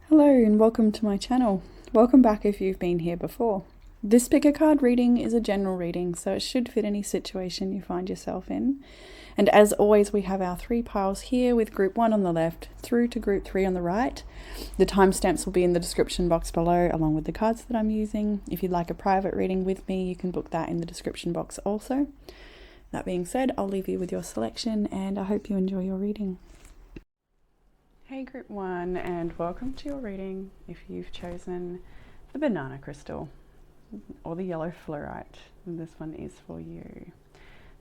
Hello and welcome to my channel. Welcome back if you've been here before. This pick a card reading is a general reading, so it should fit any situation you find yourself in. And as always, we have our three piles here with group 1 on the left through to group 3 on the right. The timestamps will be in the description box below along with the cards that I'm using. If you'd like a private reading with me, you can book that in the description box also. That being said, I'll leave you with your selection and I hope you enjoy your reading. Hey group 1, and welcome to your reading if you've chosen the banana crystal or the yellow fluorite. This one is for you.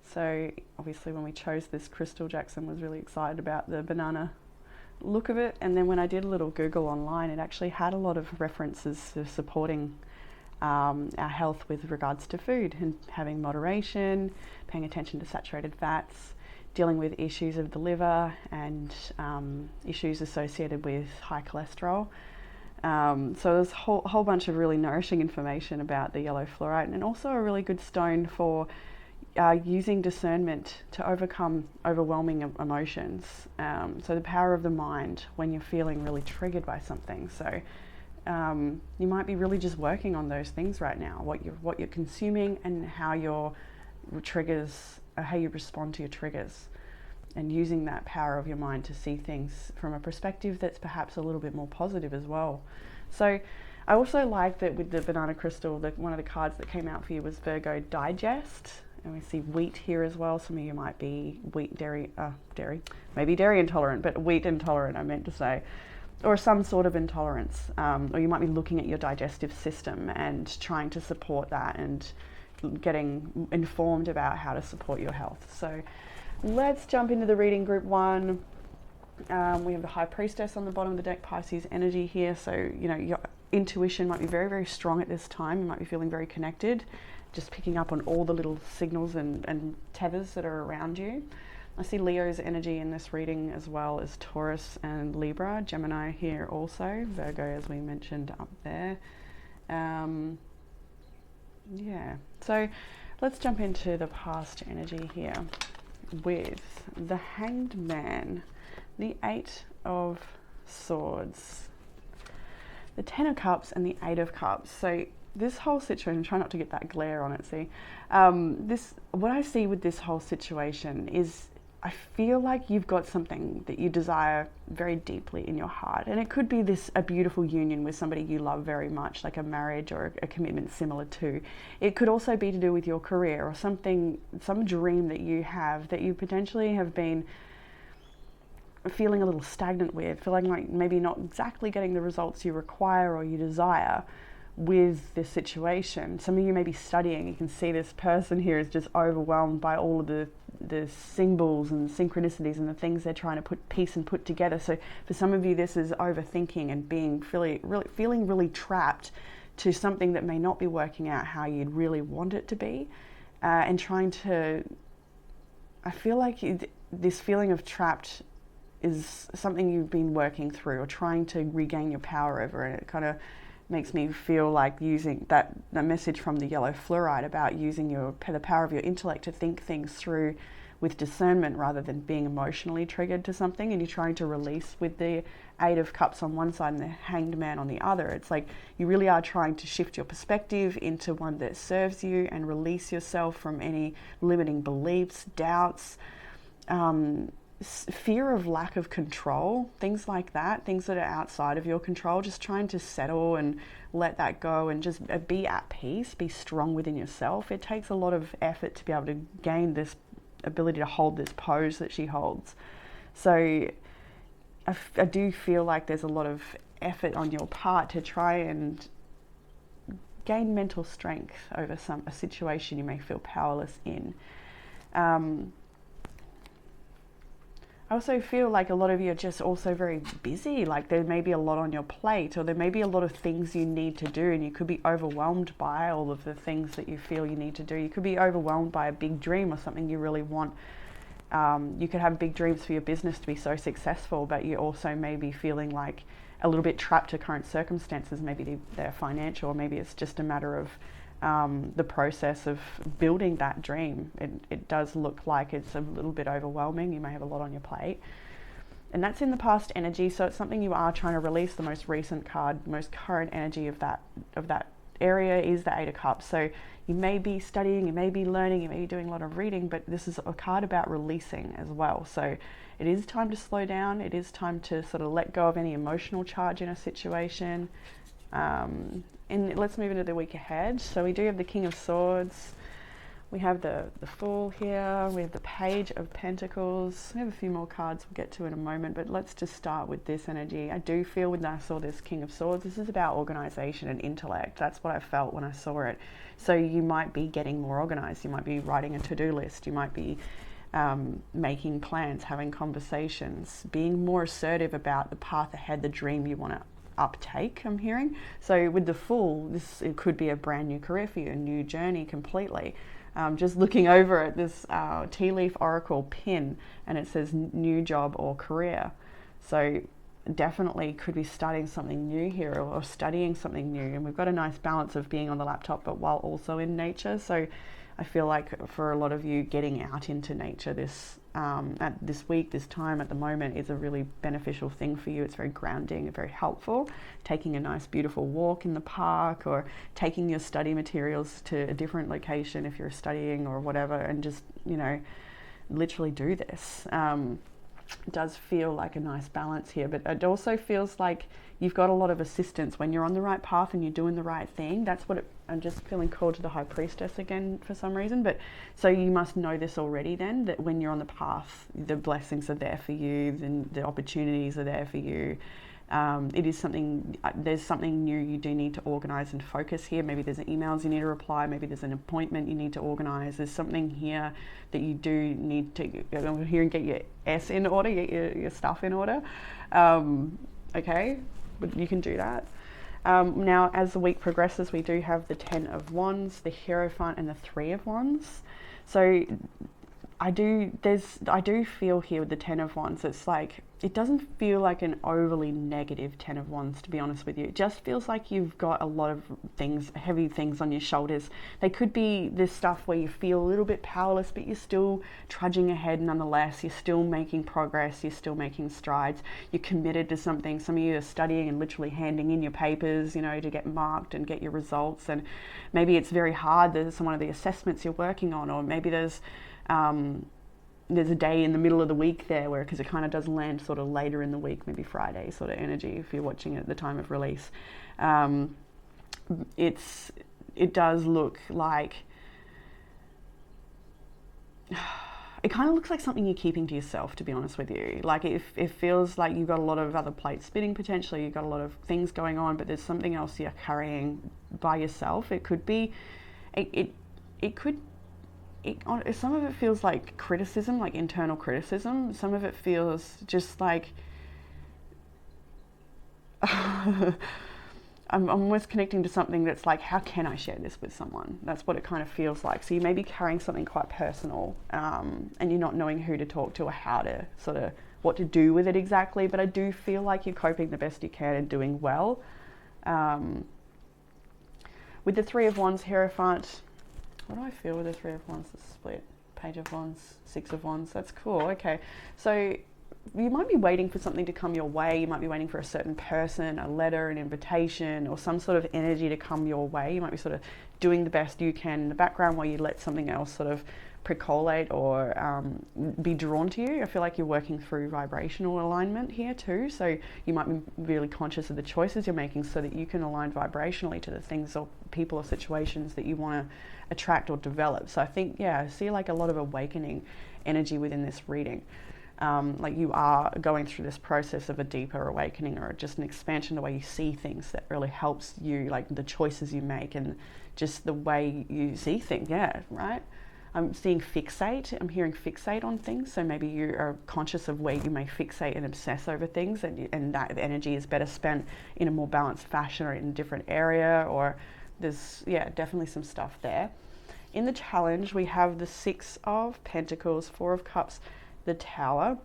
So obviously when we chose this crystal, Jackson was really excited about the banana look of it, and then when I did a little Google online, it actually had a lot of references to supporting our health with regards to food and having moderation, paying attention to saturated fats, dealing with issues of the liver and issues associated with high cholesterol. So there's a whole bunch of really nourishing information about the yellow fluorite, and also a really good stone for using discernment to overcome overwhelming emotions. So the power of the mind when you're feeling really triggered by something. So you might be really just working on those things right now, what you're consuming and how your triggers, how you respond to your triggers, and using that power of your mind to see things from a perspective that's perhaps a little bit more positive as well. So I also like that with the banana crystal, that one of the cards that came out for you was Virgo Digest, and we see wheat here as well. Some of you might be maybe dairy intolerant, but wheat intolerant I meant to say, or some sort of intolerance, or you might be looking at your digestive system and trying to support that and getting informed about how to support your health. So let's jump into the reading, group 1. We have the High Priestess on the bottom of the deck, Pisces energy here. So, you know, your intuition might be very, very strong at this time. You might be feeling very connected, just picking up on all the little signals and tethers that are around you. I see Leo's energy in this reading, as well as Taurus and Libra, Gemini here also, Virgo as we mentioned up there. Yeah, so let's jump into the past energy here with the Hanged Man, the 8 of Swords, the 10 of Cups, and the 8 of Cups. So this whole situation, try not to get that glare on it, see. What I see with this whole situation is I feel like you've got something that you desire very deeply in your heart, and it could be a beautiful union with somebody you love very much, like a marriage or a commitment similar to. It could also be to do with your career or some dream that you have that you potentially have been feeling a little stagnant with, feeling like maybe not exactly getting the results you require or you desire with this situation. Some of you may be studying. You can see this person here is just overwhelmed by all of the symbols and synchronicities and the things they're trying to put together. So for some of you, this is overthinking and feeling really trapped to something that may not be working out how you'd really want it to be, and trying to, I feel like this feeling of trapped is something you've been working through or trying to regain your power over, and it kind of makes me feel like using that message from the yellow fluorite about using the power of your intellect to think things through with discernment rather than being emotionally triggered to something, and you're trying to release with the 8 of Cups on one side and the Hanged Man on the other. It's like you really are trying to shift your perspective into one that serves you and release yourself from any limiting beliefs, doubts, fear of lack of control, things like that, things that are outside of your control, just trying to settle and let that go and just be at peace, be strong within yourself. It takes a lot of effort to be able to gain this ability to hold this pose that she holds. So I do feel like there's a lot of effort on your part to try and gain mental strength over a situation you may feel powerless in. I also feel like a lot of you are just also very busy, like there may be a lot on your plate, or there may be a lot of things you need to do, and you could be overwhelmed by all of the things that you feel you need to do. You could be overwhelmed by a big dream or something you really want. You could have big dreams for your business to be so successful, but you also may be feeling like a little bit trapped to current circumstances. Maybe they're financial, or maybe it's just a matter of the process of building that dream. It does look like it's a little bit overwhelming. You may have a lot on your plate. And that's in the past energy, so it's something you are trying to release. The most recent card, most current energy of that area is the Eight of Cups. So you may be studying, you may be learning, you may be doing a lot of reading, but this is a card about releasing as well. So it is time to slow down. It is time to sort of let go of any emotional charge in a situation. And let's move into the week ahead. So we do have the King of Swords. We have the Fool here. We have the Page of Pentacles. We have a few more cards we'll get to in a moment, but let's just start with this energy. I do feel when I saw this King of Swords, this is about organization and intellect. That's what I felt when I saw it. So you might be getting more organized. You might be writing a to-do list. You might be making plans, having conversations, being more assertive about the path ahead, the dream you want to uptake, I'm hearing. So with the Fool, it could be a brand new career for you, a new journey completely. Just looking over at this tea leaf oracle pin, and it says new job or career. So definitely could be starting something new here or studying something new. And we've got a nice balance of being on the laptop, but while also in nature. So I feel like for a lot of you, getting out into nature at this week, this time at the moment is a really beneficial thing for you. It's very grounding and very helpful. Taking a nice beautiful walk in the park, or taking your study materials to a different location if you're studying or whatever, and just, literally do this. It does feel like a nice balance here, but it also feels like you've got a lot of assistance when you're on the right path and you're doing the right thing. That's what I'm just feeling called to the High Priestess again for some reason. But so you must know this already then, that when you're on the path, the blessings are there for you, then the opportunities are there for you. It is something, there's something new you do need to organize and focus here. Maybe there's emails you need to reply. Maybe there's an appointment you need to organize. There's something here that you do need to go here and get your S in order, get your stuff in order. Okay, but you can do that. Now, as the week progresses, we do have the 10 of Wands, the Hierophant, and the 3 of Wands. So I do feel here with the 10 of Wands, it's like, it doesn't feel like an overly negative 10 of Wands, to be honest with you. It just feels like you've got a lot of things, heavy things on your shoulders. They could be this stuff where you feel a little bit powerless, but you're still trudging ahead nonetheless. You're still making progress. You're still making strides. You're committed to something. Some of you are studying and literally handing in your papers, to get marked and get your results. And maybe it's very hard. There's one of the assessments you're working on, or maybe there's a day in the middle of the week there where, because it kind of does land sort of later in the week, maybe Friday sort of energy if you're watching it at the time of release. It does look like, it kind of looks like something you're keeping to yourself, to be honest with you. Like it feels like you've got a lot of other plates spinning potentially, you've got a lot of things going on, but there's something else you're carrying by yourself. It could be, some of it feels like criticism, like internal criticism. Some of it feels just like, I'm almost connecting to something that's like, how can I share this with someone? That's what it kind of feels like. So you may be carrying something quite personal, and you're not knowing who to talk to or how to sort of, what to do with it exactly. But I do feel like you're coping the best you can and doing well. With the 3 of Wands, Hierophant, what do I feel with the 3 of Wands, the split? Page of Wands, 6 of Wands, that's cool, okay. So you might be waiting for something to come your way. You might be waiting for a certain person, a letter, an invitation, or some sort of energy to come your way. You might be sort of doing the best you can in the background while you let something else sort of percolate or be drawn to you. I feel like you're working through vibrational alignment here too. So you might be really conscious of the choices you're making so that you can align vibrationally to the things or people or situations that you want to attract or develop. So I think, I see like a lot of awakening energy within this reading. Like you are going through this process of a deeper awakening or just an expansion the way you see things that really helps you, like the choices you make and just the way you see things. Yeah, right? I'm seeing fixate. I'm hearing fixate on things. So maybe you are conscious of where you may fixate and obsess over things, and that energy is better spent in a more balanced fashion or in a different area, or there's, definitely some stuff there. In the challenge, we have the 6 of Pentacles, 4 of Cups, the Tower.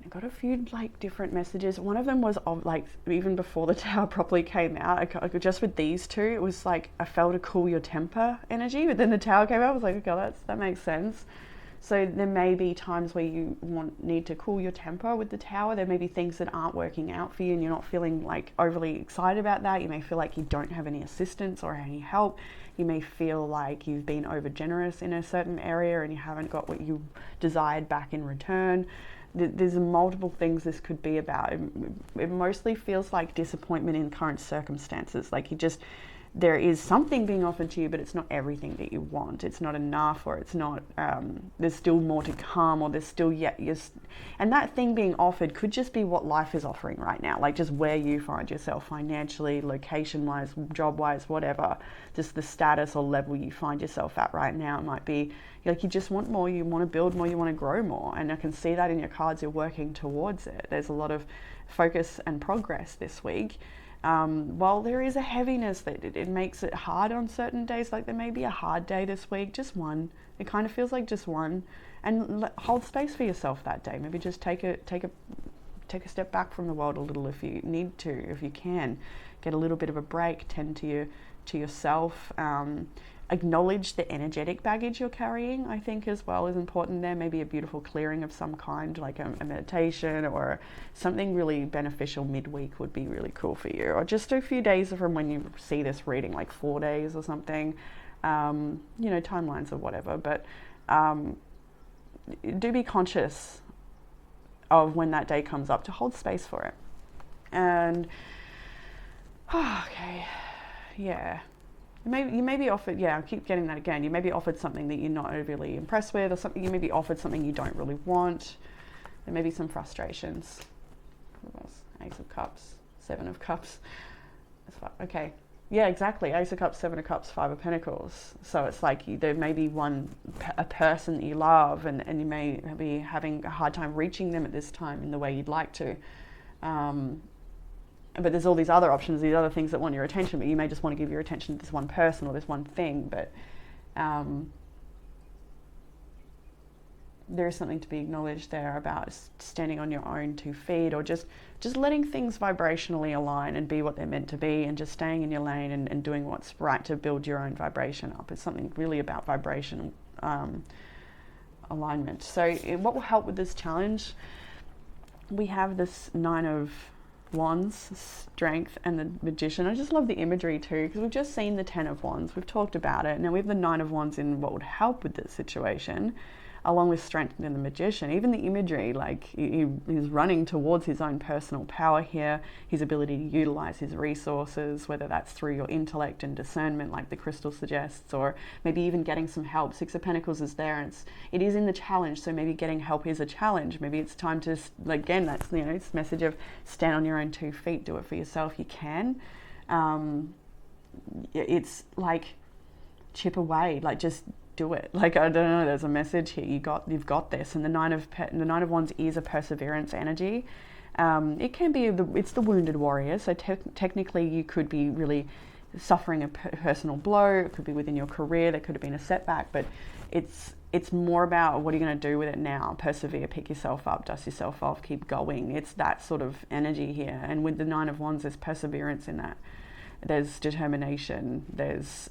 I got a few like different messages. One of them was of like, even before the Tower properly came out, just with these two, it was like, I felt a cool your temper energy, but then the Tower came out, I was like, okay, that makes sense. So there may be times where you need to cool your temper with the Tower. There may be things that aren't working out for you and you're not feeling like overly excited about that. You may feel like you don't have any assistance or any help. You may feel like you've been over generous in a certain area and you haven't got what you desired back in return. There's multiple things this could be about. It mostly feels like disappointment in current circumstances. Like there is something being offered to you, but it's not everything that you want. It's not enough, or it's not, there's still more to come, or there's still and that thing being offered could just be what life is offering right now, like just where you find yourself financially, location-wise, job-wise, whatever, just the status or level you find yourself at right now. It might be like you just want more, you want to build more, you want to grow more, and I can see that in your cards, you're working towards it. There's a lot of focus and progress this week. While there is a heaviness that it makes it hard on certain days, like there may be a hard day this week, just one. It kind of feels like just one, and hold space for yourself that day. Maybe just take a step back from the world a little if you need to, if you can. Get a little bit of a break, tend to yourself. Acknowledge the energetic baggage you're carrying, I think, as well is important there. Maybe a beautiful clearing of some kind, like a meditation or something really beneficial midweek would be really cool for you. Or just a few days from when you see this reading, like 4 days or something, timelines or whatever. But do be conscious of when that day comes up to hold space for it. And, okay, yeah. You may be offered, I keep getting that again. You may be offered something that you're not overly impressed with, or something. You may be offered something you don't really want. There may be some frustrations. Ace of Cups, Seven of Cups. Okay, yeah, exactly. Ace of Cups, Seven of Cups, Five of Pentacles. So it's like there may be a person that you love, and you may be having a hard time reaching them at this time in the way you'd like to. But there's all these other options, these other things that want your attention, but you may just want to give your attention to this one person or this one thing. But there is something to be acknowledged there about standing on your own 2 feet, or just letting things vibrationally align and be what they're meant to be, and just staying in your lane and doing what's right to build your own vibration up. It's something really about vibration alignment. So what will help with this challenge? We have this Nine of Wands, Strength, and the Magician. I just love the imagery too, because we've just seen the Ten of Wands. We've talked about it. Now we have the Nine of Wands in what would help with this situation, along with Strength and the Magician. Even the imagery, like he's running towards his own personal power here, his ability to utilize his resources, whether that's through your intellect and discernment, like the crystal suggests, or maybe even getting some help. Six of Pentacles is there, and it is in the challenge, so maybe getting help is a challenge. Maybe it's time to, again, that's, it's message of stand on your own 2 feet, do it for yourself. You can. It's like chip away, like just do it. Like, I don't know, there's a message here. You've got this. And the Nine of Wands is a perseverance energy. It can be it's the wounded warrior. So technically, you could be really suffering a personal blow. It could be within your career. There could have been a setback, but it's more about what are you going to do with it now. Persevere, pick yourself up, dust yourself off, keep going. It's that sort of energy here. And with the Nine of Wands, there's perseverance in that. There's determination. There's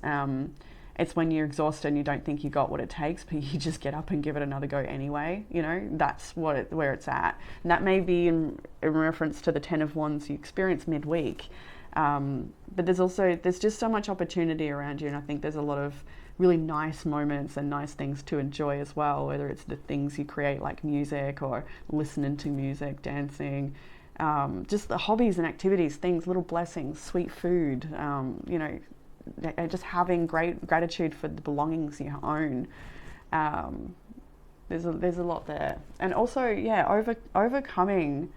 it's when you're exhausted and you don't think you got what it takes, but you just get up and give it another go anyway. That's where it's at. And that may be in reference to the Ten of Wands you experience midweek. But there's just so much opportunity around you, and I think there's a lot of really nice moments and nice things to enjoy as well, whether it's the things you create like music or listening to music, dancing, just the hobbies and activities, things, little blessings, sweet food, just having great gratitude for the belongings you own. There's a lot there. And also, overcoming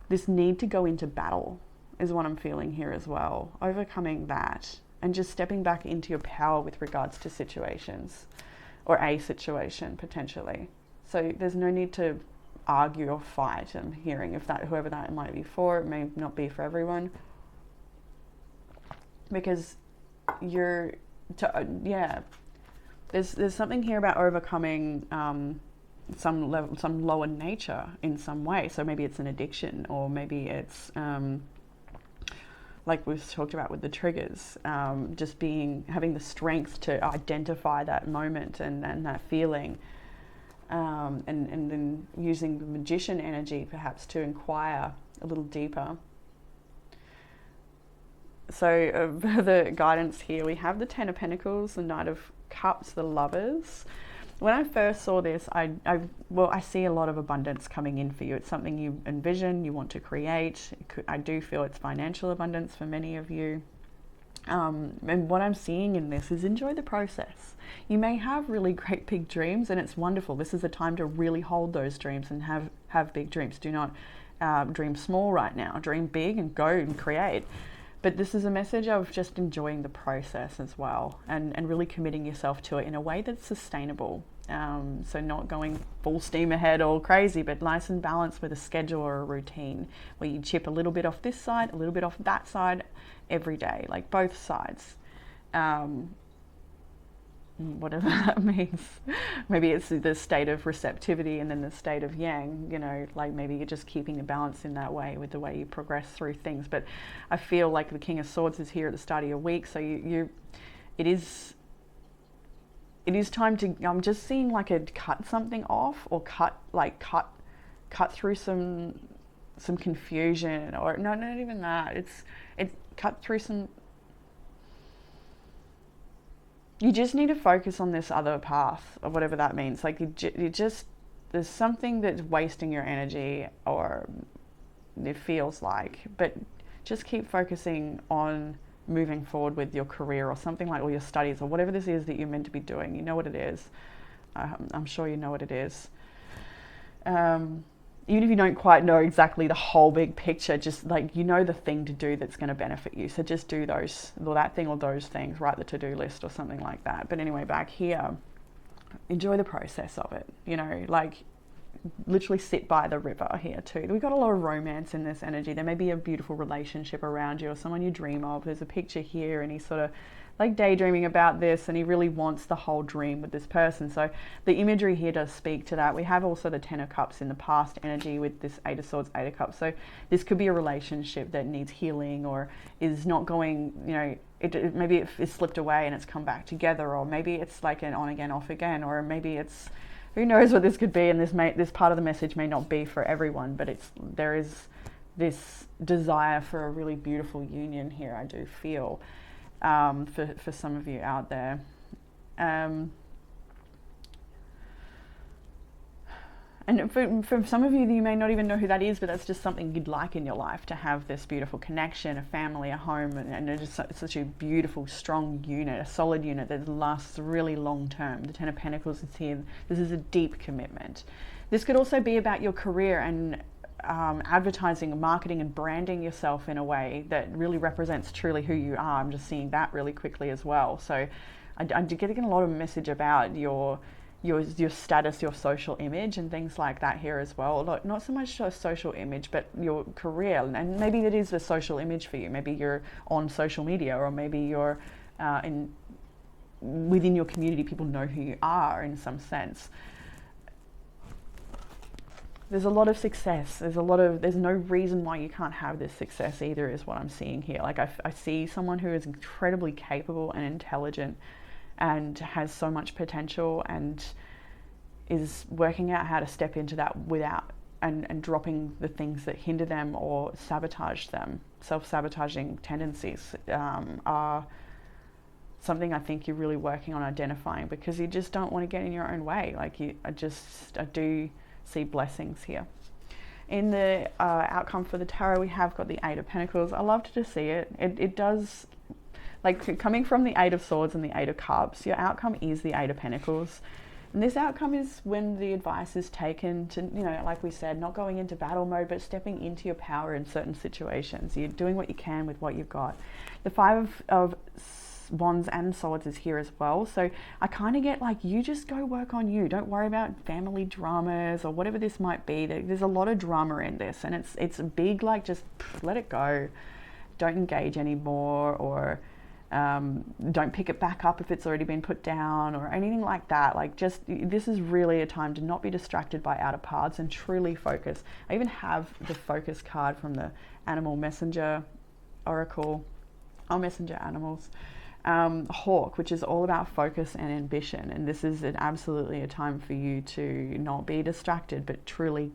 this need to go into battle is what I'm feeling here as well. Overcoming that and just stepping back into your power with regards to situations, or a situation potentially. So there's no need to argue or fight. I'm hearing whoever that might be for, it may not be for everyone, because there's something here about overcoming some lower nature in some way. So maybe it's an addiction, or maybe it's like we've talked about with the triggers, just having the strength to identify that moment and that feeling, and then using the magician energy perhaps to inquire a little deeper. So the guidance here, we have the Ten of Pentacles, the Knight of Cups, the Lovers. When I first saw this, I see a lot of abundance coming in for you. It's something you envision, you want to create. I do feel it's financial abundance for many of you. And what I'm seeing in this is enjoy the process. You may have really great big dreams, and it's wonderful. This is a time to really hold those dreams and have big dreams. Do not dream small right now. Dream big and go and create. But this is a message of just enjoying the process as well, and really committing yourself to it in a way that's sustainable. So not going full steam ahead all crazy, but nice and balanced with a schedule or a routine where you chip a little bit off this side, a little bit off that side every day, like both sides. Whatever that means. Maybe it's the state of receptivity and then the state of yang, you know, like maybe you're just keeping a balance in that way with the way you progress through things. But I feel like the King of Swords is here at the start of your week, so it is time to, I'm just seeing like a cut something off, or cut through some confusion, or no, not even that. It's cut through some. You just need to focus on this other path, or whatever that means. Like you just, there's something that's wasting your energy, or it feels like, but just keep focusing on moving forward with your career or something, like, or your studies, or whatever this is that you're meant to be doing. You know what it is. I'm sure you know what it is. Even if you don't quite know exactly the whole big picture, just like, you know the thing to do that's going to benefit you. So just do those, or that thing, or those things, write the to-do list or something like that. But anyway, back here, enjoy the process of it. You know, like literally sit by the river here too. We've got a lot of romance in this energy. There may be a beautiful relationship around you, or someone you dream of. There's a picture here, and he's sort of like daydreaming about this, and he really wants the whole dream with this person. So the imagery here does speak to that. We have also the Ten of Cups in the past energy with this Eight of Swords, Eight of Cups. So this could be a relationship that needs healing, or is not going, you know, maybe it's slipped away and it's come back together, or maybe it's like an on again, off again, or maybe it's, who knows what this could be. And this part of the message may not be for everyone, but there is this desire for a really beautiful union here, I do feel. For some of you out there. And for some of you may not even know who that is, but that's just something you'd like in your life, to have this beautiful connection, a family, a home, and it's just such a beautiful, strong unit, a solid unit that lasts really long term. The Ten of Pentacles is here. This is a deep commitment. This could also be about your career and advertising, marketing, and branding yourself in a way that really represents truly who you are. I'm just seeing that really quickly as well. So I'm getting a lot of message about your status, your social image, and things like that here as well. Not so much a social image, but your career. And maybe that is a social image for you. Maybe you're on social media, or maybe you're within your community, people know who you are in some sense. There's a lot of success. There's no reason why you can't have this success either, is what I'm seeing here. Like I see someone who is incredibly capable and intelligent, and has so much potential, and is working out how to step into that without, and dropping the things that hinder them or sabotage them. Self-sabotaging tendencies are something I think you're really working on identifying, because you just don't want to get in your own way. Like I do see blessings here. In the outcome for the tarot, we have got the Eight of Pentacles. I loved to see it. It does, like, coming from the Eight of Swords and the Eight of Cups, your outcome is the Eight of Pentacles. And this outcome is when the advice is taken to, you know, like we said, not going into battle mode, but stepping into your power in certain situations. You're doing what you can with what you've got. The Five of Wands and Swords is here as well. So I kind of get like, you just go work on you. Don't worry about family dramas or whatever this might be. There's a lot of drama in this, and it's big, like, just let it go. Don't engage anymore, or don't pick it back up if it's already been put down, or anything like that. Like, just, this is really a time to not be distracted by outer paths and truly focus. I even have the focus card from the Animal Messenger Oracle, or Messenger Animals. Hawk, which is all about focus and ambition, and this is absolutely a time for you to not be distracted, but truly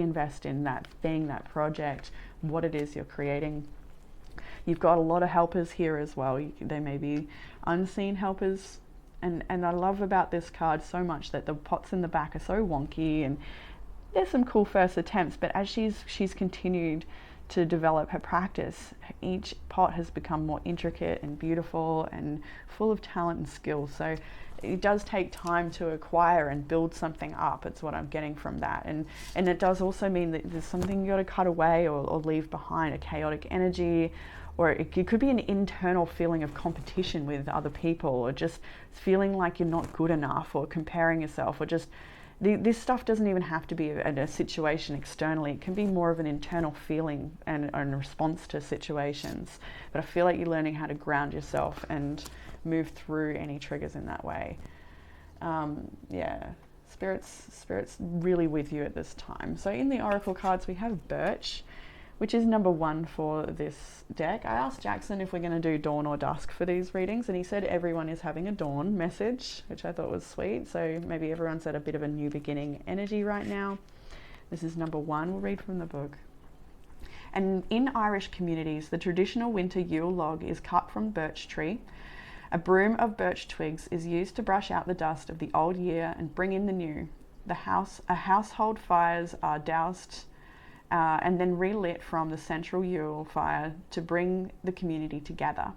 invest in that thing, that project, what it is you're creating. You've got a lot of helpers here as well. They may be unseen helpers, and I love about this card so much that the pots in the back are so wonky, and there's some cool first attempts, but as she's continued to develop her practice, each pot has become more intricate and beautiful and full of talent and skill. So it does take time to acquire and build something up. It's what I'm getting from that. And it does also mean that there's something you got to cut away or leave behind, a chaotic energy, or it could be an internal feeling of competition with other people, or just feeling like you're not good enough, or comparing yourself, or just this stuff doesn't even have to be a situation externally. It can be more of an internal feeling and response to situations. But I feel like you're learning how to ground yourself and move through any triggers in that way. Spirit's really with you at this time. So in the Oracle cards, we have Birch, which is number 1 for this deck. I asked Jackson if we're going to do dawn or dusk for these readings, and he said everyone is having a dawn message, which I thought was sweet. So maybe everyone's at a bit of a new beginning energy right now. This is number 1. We'll read from the book. And in Irish communities, the traditional winter Yule log is cut from birch tree. A broom of birch twigs is used to brush out the dust of the old year and bring in the new. Household fires are doused and then relit from the central Yule fire to bring the community together.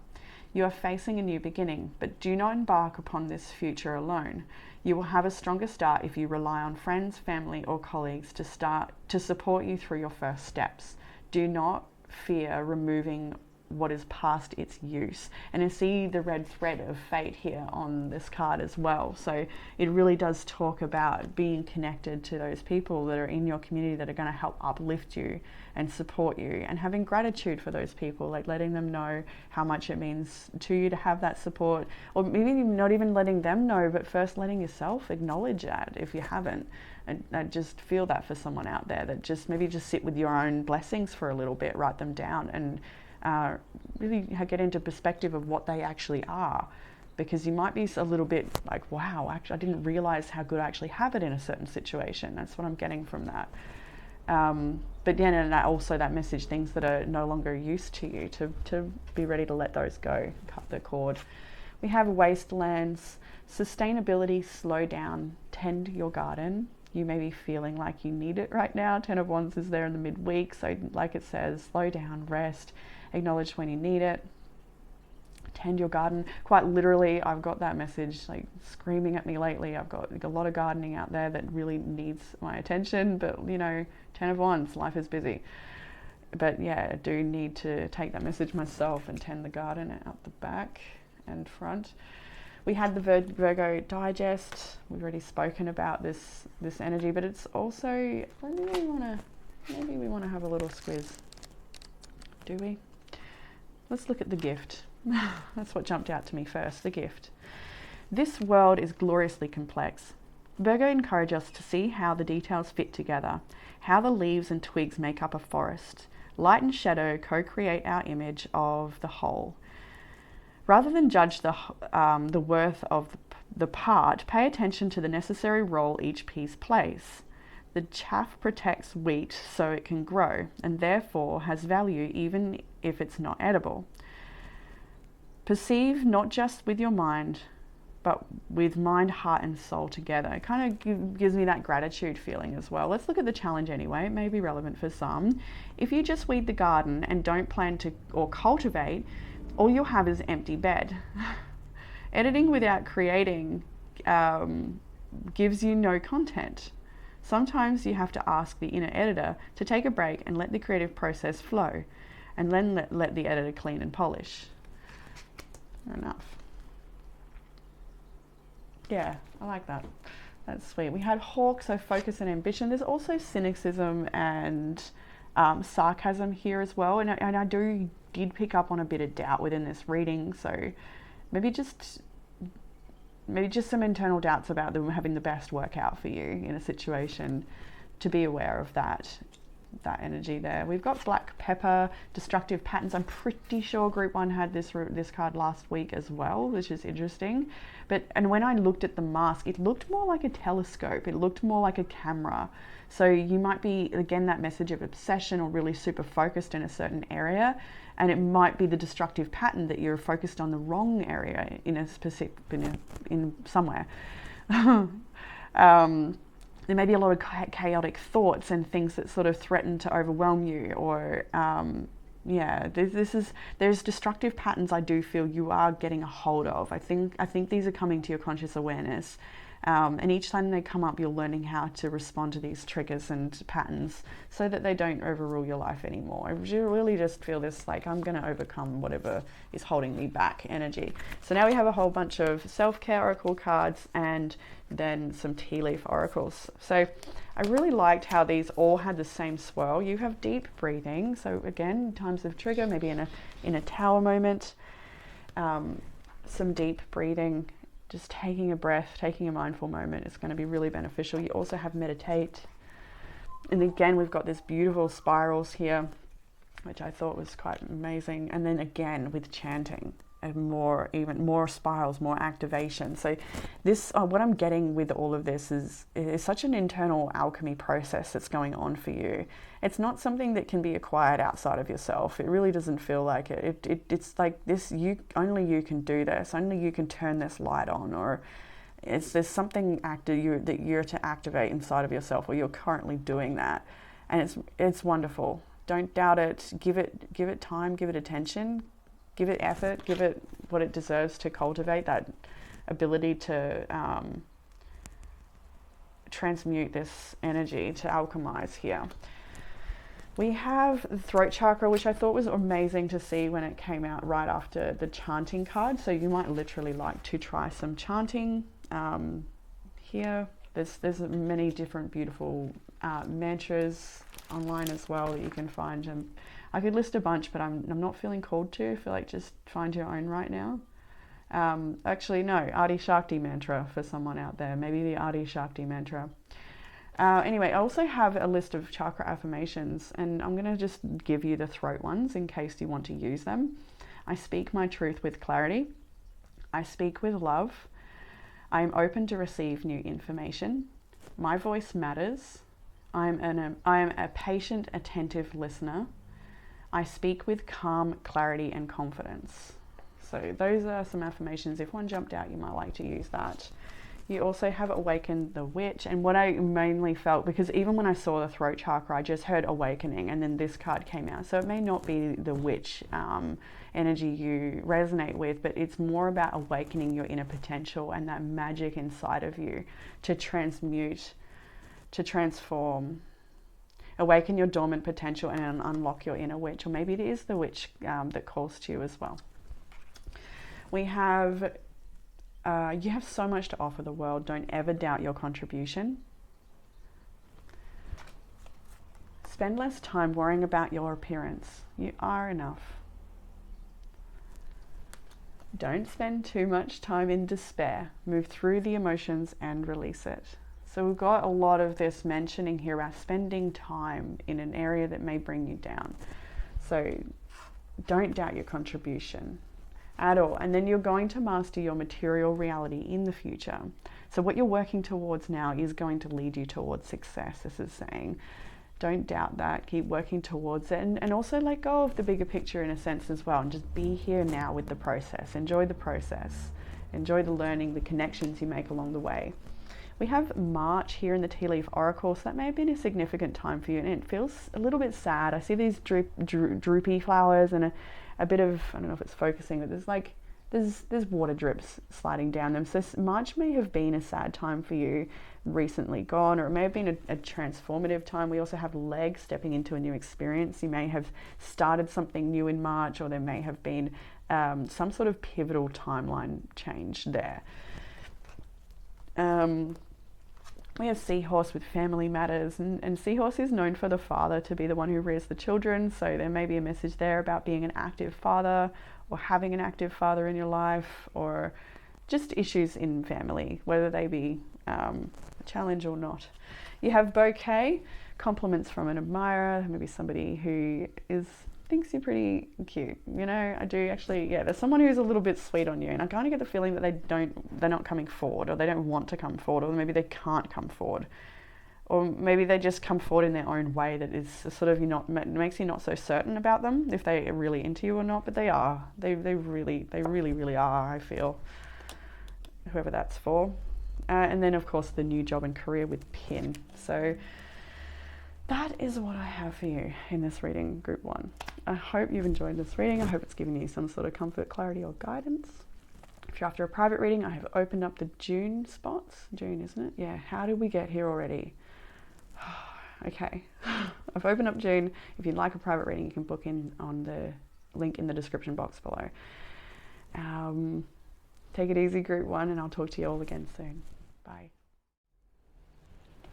You are facing a new beginning, but do not embark upon this future alone. You will have a stronger start if you rely on friends, family, or colleagues to support you through your first steps. Do not fear removing what is past its use. And you see the red thread of fate here on this card as well. So it really does talk about being connected to those people that are in your community that are going to help uplift you and support you, and having gratitude for those people, like letting them know how much it means to you to have that support, or maybe not even letting them know, but first letting yourself acknowledge that if you haven't. And just feel that for someone out there, that just maybe just sit with your own blessings for a little bit, write them down, and really get into perspective of what they actually are, because you might be a little bit like, wow, actually I didn't realize how good I actually have it in a certain situation. That's what I'm getting from that. But yeah, and also that message, things that are no longer used to you, to be ready to let those go, cut the cord. We have wastelands, sustainability, slow down, tend your garden. You may be feeling like you need it right now. 10 of Wands is there in the midweek, so like it says, slow down, rest, acknowledge when you need it, tend your garden. Quite literally, I've got that message like screaming at me lately. I've got a lot of gardening out there that really needs my attention, but 10 of Wands, life is busy. But yeah, I do need to take that message myself and tend the garden out the back and front. We had the Virgo digest. We've already spoken about this energy, but it's also, maybe we want to have a little squiz. Do we? Let's look at the gift. That's what jumped out to me first, the gift. This world is gloriously complex. Virgo encourages us to see how the details fit together, how the leaves and twigs make up a forest. Light and shadow co-create our image of the whole. Rather than judge the worth of the part, pay attention to the necessary role each piece plays. The chaff protects wheat so it can grow, and therefore has value even if it's not edible. Perceive not just with your mind, but with mind, heart, and soul together. It kind of gives me that gratitude feeling as well. Let's look at the challenge anyway. It may be relevant for some. If you just weed the garden and don't plan to or cultivate, all you'll have is empty bed. Editing without creating gives you no content. Sometimes you have to ask the inner editor to take a break and let the creative process flow, and then let the editor clean and polish. Fair enough. Yeah, I like that. That's sweet. We had Hawk, so focus and ambition. There's also cynicism and sarcasm here as well, and I did pick up on a bit of doubt within this reading, so maybe just some internal doubts about them having the best work out for you in a situation, to be aware of that. that energy there. We've got black pepper, destructive patterns. I'm pretty sure group 1 had this card last week as well, which is interesting. And when I looked at the mask, it looked more like a telescope. It looked more like a camera. So you might be, again, that message of obsession or really super focused in a certain area. And it might be the destructive pattern that you're focused on the wrong area in a specific, in somewhere. There may be a lot of chaotic thoughts and things that sort of threaten to overwhelm you, or there's destructive patterns I do feel you are getting a hold of. I think these are coming to your conscious awareness. And each time they come up, you're learning how to respond to these triggers and patterns so that they don't overrule your life anymore. I really just feel this, like, I'm going to overcome whatever is holding me back energy. So now we have a whole bunch of self-care oracle cards and then some tea leaf oracles. So I really liked how these all had the same swirl. You have deep breathing. So again, times of trigger, maybe in a tower moment, some deep breathing. Just taking a breath, taking a mindful moment is going to be really beneficial. You also have meditate. And again, we've got this beautiful spirals here, which I thought was quite amazing. And then again, with chanting and even more spirals, more activation. So this, what I'm getting with all of this is such an internal alchemy process that's going on for you. It's not something that can be acquired outside of yourself. It really doesn't feel like it. It's like this, only you can do this. Only you can turn this light on, or there's something that you're to activate inside of yourself, or you're currently doing that. And it's wonderful. Don't doubt it. Give it time, give it attention, give it effort, give it what it deserves to cultivate that ability to transmute this energy, to alchemize here. We have the throat chakra, which I thought was amazing to see when it came out right after the chanting card. So you might literally like to try some chanting here. There's many different beautiful mantras online as well that you can find. I could list a bunch, but I'm not feeling called to. I feel like just find your own right now. Actually, no, Adi Shakti mantra for someone out there. Maybe the Adi Shakti mantra. Anyway, I also have a list of chakra affirmations, and I'm going to just give you the throat ones in case you want to use them. I speak my truth with clarity. I speak with love. I am open to receive new information. My voice matters. I am a patient, attentive listener. I speak with calm, clarity, and confidence. So those are some affirmations. If one jumped out, you might like to use that. You also have awakened the witch. And what I mainly felt, because even when I saw the throat chakra, I just heard awakening, and then this card came out. So it may not be the witch energy you resonate with, but it's more about awakening your inner potential and that magic inside of you to transmute, to transform, awaken your dormant potential and unlock your inner witch. Or maybe it is the witch that calls to you as well. We have you have so much to offer the world. Don't ever doubt your contribution. Spend less time worrying about your appearance. You are enough. Don't spend too much time in despair. Move through the emotions and release it. So we've got a lot of this mentioning here about spending time in an area that may bring you down. So don't doubt your contribution at all. And then you're going to master your material reality in the future. So what you're working towards now is going to lead you towards success. This is saying, don't doubt that. Keep working towards it, and also let go of the bigger picture in a sense as well, and just be here now with the process. Enjoy the process. Enjoy the learning, the connections you make along the way. We have March here in the Tea Leaf Oracle, so that may have been a significant time for you, and it feels a little bit sad. I see these droopy flowers and a bit of, I don't know if it's focusing, but there's water drips sliding down them. So March may have been a sad time for you recently gone, or it may have been a transformative time. We also have legs stepping into a new experience. You may have started something new in March, or there may have been some sort of pivotal timeline change there. We have Seahorse with family matters, and Seahorse is known for the father to be the one who rears the children, so there may be a message there about being an active father, or having an active father in your life, or just issues in family, whether they be a challenge or not. You have Bouquet, compliments from an admirer, maybe somebody who thinks you're pretty cute. You know, I do actually, yeah, there's someone who's a little bit sweet on you, and I kind of get the feeling that they're not coming forward, or they don't want to come forward, or maybe they can't come forward, or maybe they just come forward in their own way that is sort of makes you not so certain about them if they are really into you or not. But they are, they really are, I feel, whoever that's for. And then of course the new job and career with Pin. So that is what I have for you in this reading, Group 1. I hope you've enjoyed this reading. I hope it's given you some sort of comfort, clarity, or guidance. If you're after a private reading, I have opened up the June spots. June, isn't it? Yeah. How did we get here already? Okay. I've opened up June. If you'd like a private reading, you can book in on the link in the description box below. Take it easy, Group 1, and I'll talk to you all again soon. Bye.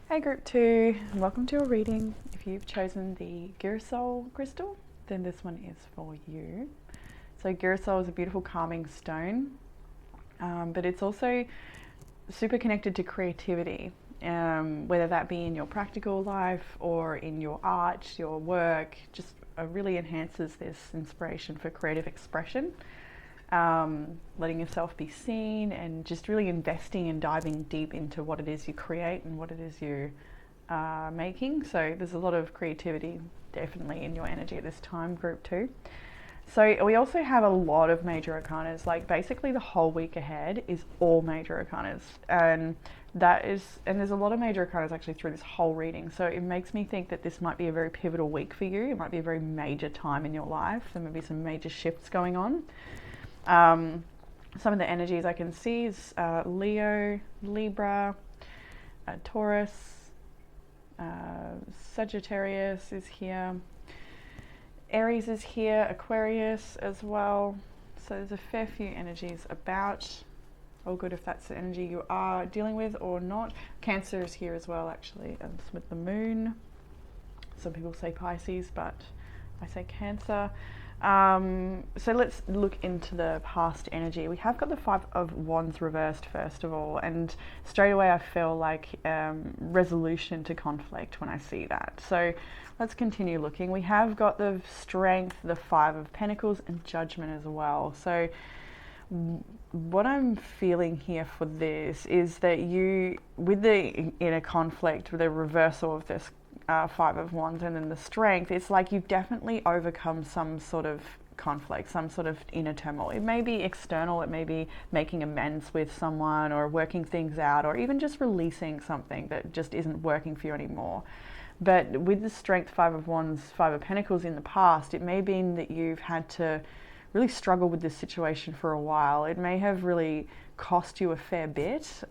Hey Group 2, welcome to a reading. If you've chosen the Girasol crystal, then this one is for you. So Girasol is a beautiful calming stone, but it's also super connected to creativity, whether that be in your practical life or in your art, your work. Just really enhances this inspiration for creative expression. Letting yourself be seen, and just really investing and diving deep into what it is you create and what it is you are making. So there's a lot of creativity definitely in your energy at this time, Group 2. So we also have a lot of major arcanas. Like basically the whole week ahead is all major arcanas, and there's a lot of major arcanas actually through this whole reading. So it makes me think that this might be a very pivotal week for you. It might be a very major time in your life. There might be some major shifts going on. Some of the energies I can see is Leo, Libra, Taurus, Sagittarius is here, Aries is here, Aquarius as well. So there's a fair few energies about. All good if that's the energy you are dealing with or not. Cancer is here as well, actually, and it's with the moon. Some people say Pisces, but I say Cancer. So let's look into the past energy. We have got the Five of Wands reversed first of all, and straight away I feel like resolution to conflict when I see that. So let's continue looking. We have got the Strength, the Five of Pentacles, and Judgment as well. So what I'm feeling here for this is that you, with the inner conflict, with the reversal of this Five of Wands and then the Strength, it's like you've definitely overcome some sort of conflict, some sort of inner turmoil. It may be external, it may be making amends with someone or working things out, or even just releasing something that just isn't working for you anymore. But with the Strength, Five of Wands, Five of Pentacles in the past, it may be that you've had to really struggle with this situation for a while. It may have really cost you a fair bit.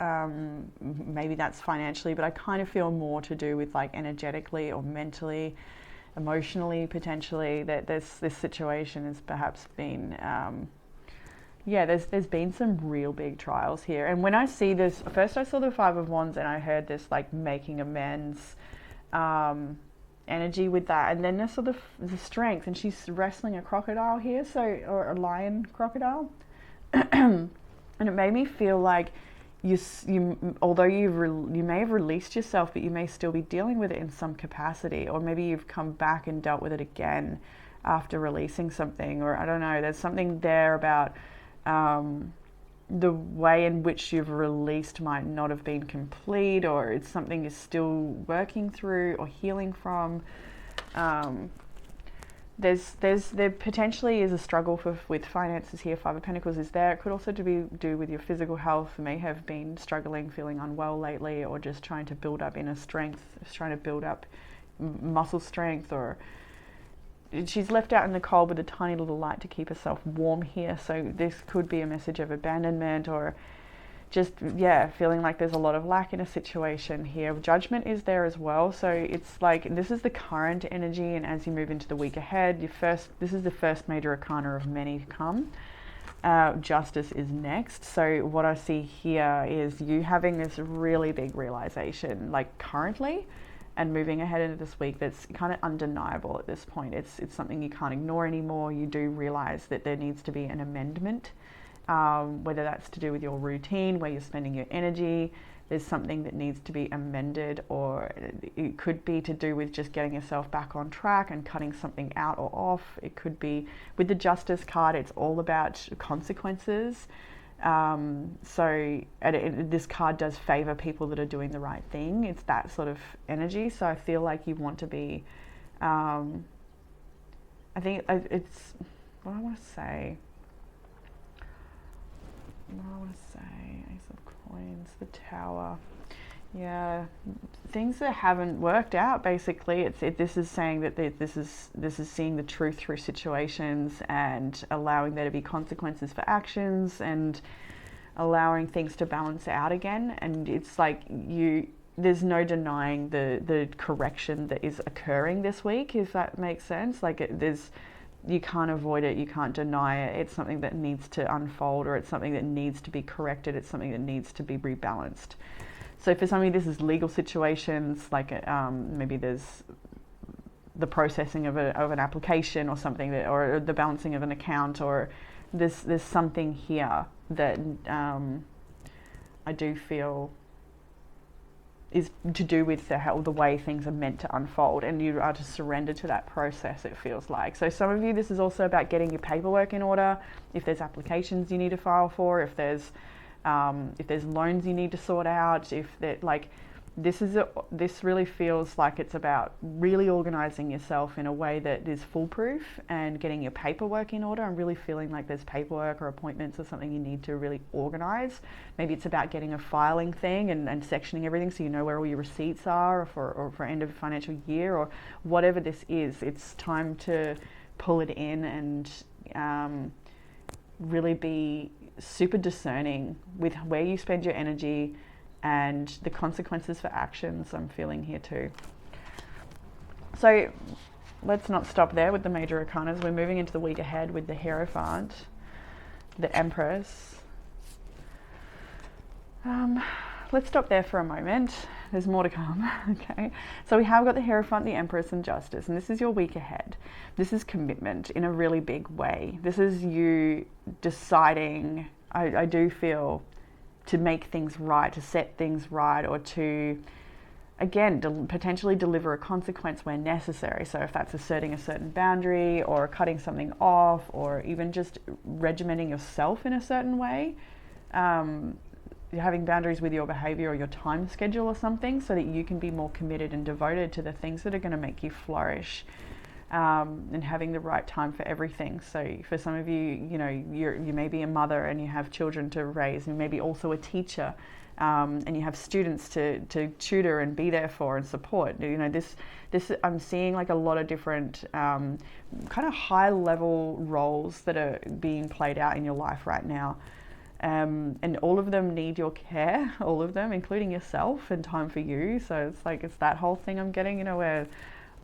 Maybe that's financially, but I kind of feel more to do with like energetically or mentally, emotionally, potentially, that this situation has perhaps been, there's been some real big trials here. And when I see this, first I saw the Five of Wands and I heard this like making amends energy with that, and then I saw the Strength, and she's wrestling a crocodile here, or a lion crocodile. And it made me feel like although you may have released yourself, but you may still be dealing with it in some capacity, or maybe you've come back and dealt with it again after releasing something, or I don't know. There's something there about the way in which you've released might not have been complete, or it's something you're still working through or healing from. There potentially is a struggle with finances here. Five of Pentacles is there. It could also do with your physical health. You may have been struggling, feeling unwell lately, or just trying to build up inner strength, trying to build up muscle strength, or she's left out in the cold with a tiny little light to keep herself warm here. So this could be a message of abandonment, or just, feeling like there's a lot of lack in a situation here. Judgment is there as well. So it's like, this is the current energy, and as you move into the week ahead, this is the first major arcana of many to come. Justice is next. So what I see here is you having this really big realization, like currently, and moving ahead into this week, that's kind of undeniable at this point. It's something you can't ignore anymore. You do realize that there needs to be an amendment, whether that's to do with your routine, where you're spending your energy, there's something that needs to be amended, or it could be to do with just getting yourself back on track and cutting something out or off. It could be with the Justice card, it's all about consequences. This card does favor people that are doing the right thing. It's that sort of energy. So I feel like you want to be, I think it's, what I want to say, Ace of Coins, the Tower. Yeah, things that haven't worked out. Basically, this is saying that this is seeing the truth through situations and allowing there to be consequences for actions and allowing things to balance out again. And it's like there's no denying the correction that is occurring this week, if that makes sense. Like you can't avoid it, you can't deny it. It's something that needs to unfold, or it's something that needs to be corrected. It's something that needs to be rebalanced. So for some of you, this is legal situations, like maybe there's the processing of an application or something, or the balancing of an account, or there's something here that I do feel is to do with the way things are meant to unfold, and you are to surrender to that process, it feels like. So some of you, this is also about getting your paperwork in order. If there's applications you need to file for, if there's loans you need to sort out, this really feels like it's about really organizing yourself in a way that is foolproof and getting your paperwork in order. I'm really feeling like there's paperwork or appointments or something you need to really organize. Maybe it's about getting a filing thing and sectioning everything so you know where all your receipts are, or for end of financial year, or whatever this is. It's time to pull it in and really be super discerning with where you spend your energy and the consequences for actions. I'm feeling here too. So let's not stop there with the major arcanas. We're moving into the week ahead with the Hierophant, the Empress. Let's stop there for a moment. There's more to come. Okay, so we have got the Hierophant, the Empress, and Justice, and this is your week ahead. This is commitment in a really big way. This is you deciding, I do feel, to make things right, to set things right, or to, again, potentially deliver a consequence where necessary. So if that's asserting a certain boundary, or cutting something off, or even just regimenting yourself in a certain way, having boundaries with your behavior or your time schedule or something, so that you can be more committed and devoted to the things that are going to make you flourish. And having the right time for everything. So for some of you, you may be a mother and you have children to raise, and maybe also a teacher, and you have students to tutor and be there for and support. This I'm seeing like a lot of different kind of high level roles that are being played out in your life right now. And all of them need your care, all of them, including yourself, and time for you. So it's that whole thing I'm getting, where,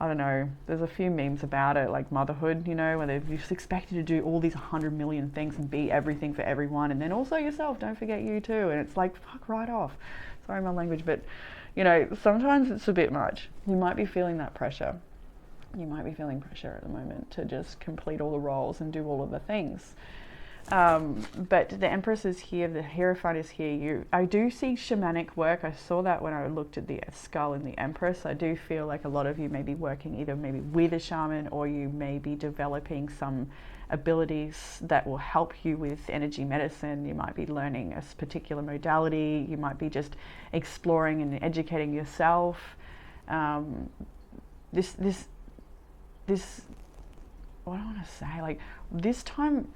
I don't know, there's a few memes about it, like motherhood, where they're just expected to do all these 100 million things and be everything for everyone, and then also yourself, don't forget you too. And it's like, fuck right off. Sorry my language, but sometimes it's a bit much. You might be feeling that pressure. You might be feeling pressure at the moment to just complete all the roles and do all of the things. But the Empress is here, the Hierophant is here. I do see shamanic work. I saw that when I looked at the skull in the Empress. I do feel like a lot of you may be working either maybe with a shaman, or you may be developing some abilities that will help you with energy medicine. You might be learning a particular modality. You might be just exploring and educating yourself. This what do I want to say? Like this time,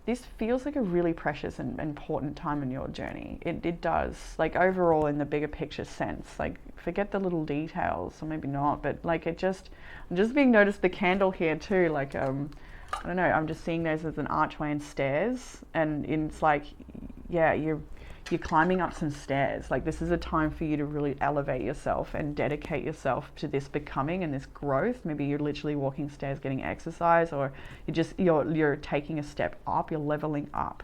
this feels like a really precious and important time in your journey. It does, like overall in the bigger picture sense. Like forget the little details, or maybe not, but like I'm just being noticed the candle here too. Like I don't know, I'm just seeing this as an archway and stairs, and it's like, yeah, you're climbing up some stairs. Like this is a time for you to really elevate yourself and dedicate yourself to this becoming and this growth. Maybe you're literally walking stairs getting exercise, or you're taking a step up, you're leveling up.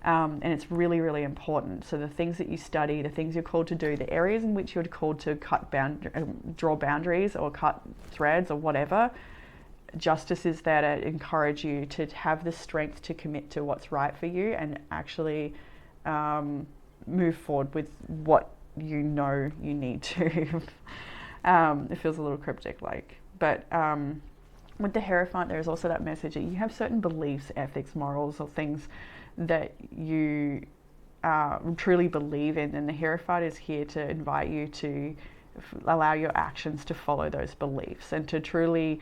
And it's really, really important. So the things that you study, the things you're called to do, the areas in which you're called to draw boundaries or cut threads or whatever, Justice is there to encourage you to have the strength to commit to what's right for you and actually move forward with what you need to. It feels a little cryptic, but with the Hierophant, there is also that message that you have certain beliefs, ethics, morals, or things that you truly believe in, and the Hierophant is here to invite you to allow your actions to follow those beliefs and to truly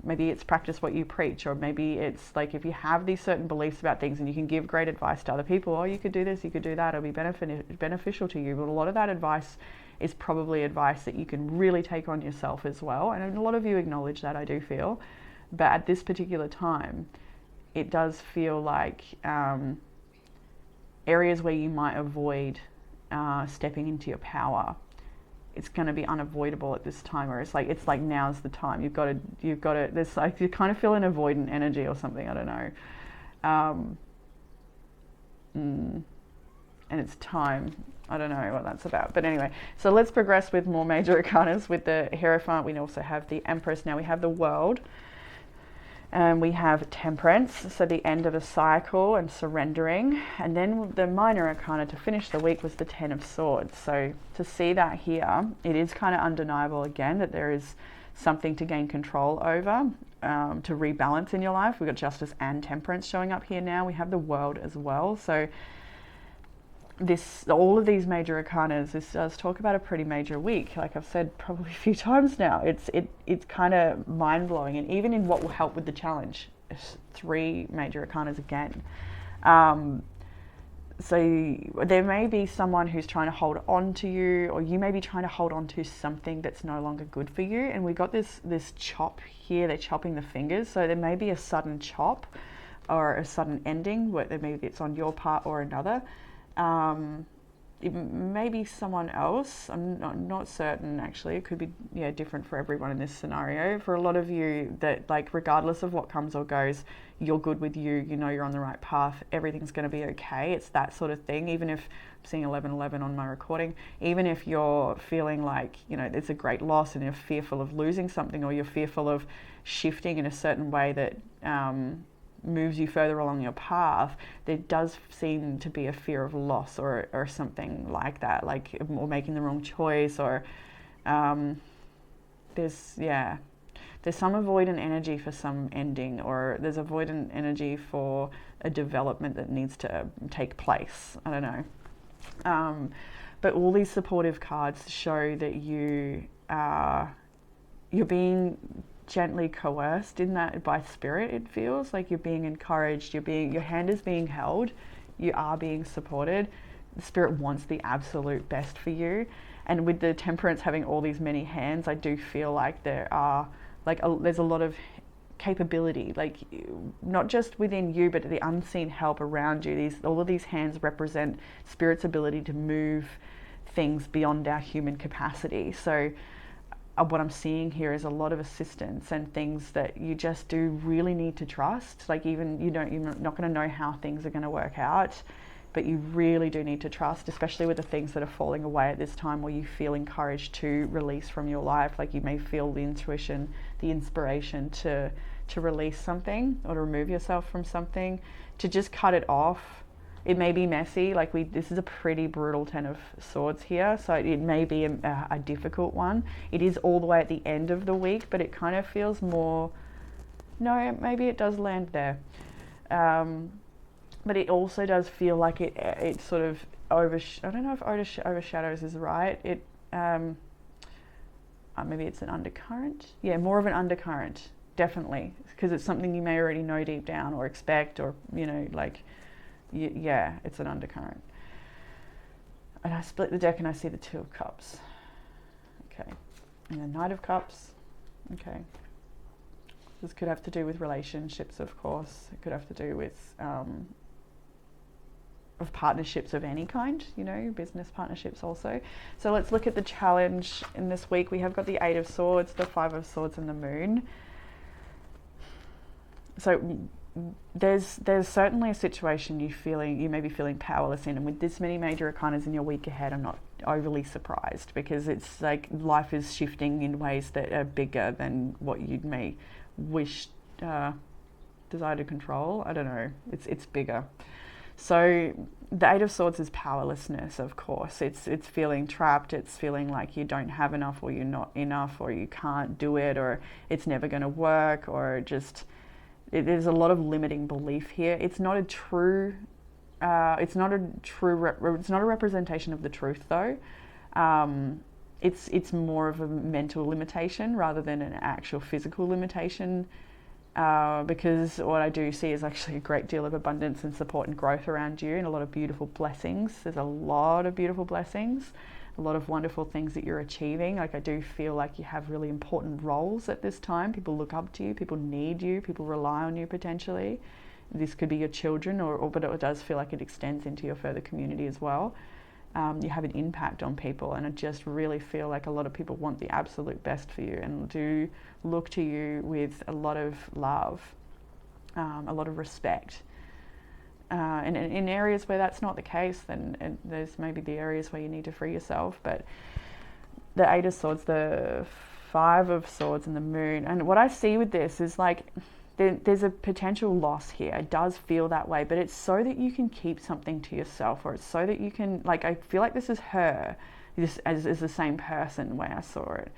maybe it's practice what you preach, or maybe it's like if you have these certain beliefs about things and you can give great advice to other people, oh, you could do this, you could do that, it'll be beneficial to you, but a lot of that advice is probably advice that you can really take on yourself as well, and a lot of you acknowledge that, I do feel, but at this particular time it does feel like areas where you might avoid stepping into your power, it's going to be unavoidable at this time, or it's like now's the time. You've got to. There's like you kind of feel an avoidant energy or something. I don't know. And it's time. I don't know what that's about. But anyway, so let's progress with more major arcanas. With the Hierophant, we also have the Empress. Now we have the World. And we have Temperance, so the end of a cycle and surrendering. And then the minor arcana to finish the week was the Ten of Swords. So to see that here, it is kind of undeniable again that there is something to gain control over, to rebalance in your life. We've got Justice and Temperance showing up here now. We have the World as well. So all of these major arcanas, this does talk about a pretty major week. Like I've said probably a few times now, it's kind of mind-blowing. And even in what will help with the challenge, 3 major arcanas again. So there may be someone who's trying to hold on to you, or you may be trying to hold on to something that's no longer good for you. And we got this chop here, they're chopping the fingers. So there may be a sudden chop or a sudden ending, where maybe it's on your part or another. It may be someone else. I'm not certain actually. It could be different for everyone in this scenario. For a lot of you, that like regardless of what comes or goes, you're good with you. You know you're on the right path. Everything's going to be okay. It's that sort of thing. Even if I'm seeing 1111 on my recording, even if you're feeling like it's a great loss and you're fearful of losing something, or you're fearful of shifting in a certain way that moves you further along your path, there does seem to be a fear of loss or something like that, or making the wrong choice, or there's some avoidant energy for some ending, or there's avoidant energy for a development that needs to take place. I don't know. But all these supportive cards show that you're being gently coerced in that by spirit. It feels like you're being encouraged, your hand is being held, you are being supported. The spirit wants the absolute best for you. And with the Temperance having all these many hands, I do feel like there are there's a lot of capability, like not just within you, but the unseen help around you. All of these hands represent spirit's ability to move things beyond our human capacity. So what I'm seeing here is a lot of assistance and things that you just do really need to trust. Like even you're not going to know how things are going to work out, but you really do need to trust, especially with the things that are falling away at this time, where you feel encouraged to release from your life. Like you may feel the intuition, the inspiration to release something, or to remove yourself from something, to just cut it off. It may be messy, this is a pretty brutal Ten of Swords here, so it may be a difficult one. It is all the way at the end of the week, but it kind of feels more, no, maybe it does land there. But it also does feel like it sort of I don't know if overshadows is right. Maybe it's an undercurrent. Yeah, more of an undercurrent, definitely, because it's something you may already know deep down or expect, or yeah, it's an undercurrent. And I split the deck and I see the Two of Cups. Okay. And the Knight of Cups. Okay. This could have to do with relationships, of course. It could have to do with of partnerships of any kind, business partnerships also. So let's look at the challenge in this week. We have got the Eight of Swords, the Five of Swords, and the Moon. So there's certainly a situation you may be feeling powerless in, and with this many major arcanas in your week ahead, I'm not overly surprised, because it's like life is shifting in ways that are bigger than what you may wish, desire to control. I don't know. It's bigger. So the Eight of Swords is powerlessness, of course. It's feeling trapped. It's feeling like you don't have enough, or you're not enough, or you can't do it, or it's never going to work, or just there's a lot of limiting belief here. It's not a true. It's not a representation of the truth, though. It's more of a mental limitation rather than an actual physical limitation. Because what I do see is actually a great deal of abundance and support and growth around you, and a lot of beautiful blessings. There's a lot of beautiful blessings, a lot of wonderful things that you're achieving. Like, I do feel like you have really important roles at this time. People look up to you, people need you, people rely on you potentially. This could be your children, but it does feel like it extends into your further community as well. You have an impact on people, and I just really feel like a lot of people want the absolute best for you and do look to you with a lot of love, a lot of respect. And in areas where that's not the case, then there's maybe the areas where you need to free yourself. But the Eight of Swords, the Five of Swords, and the Moon, and what I see with this is like there's a potential loss here. It does feel that way, but it's so that you can keep something to yourself, or it's so that you can, like, I feel like this is her, this is the same person the way I saw it.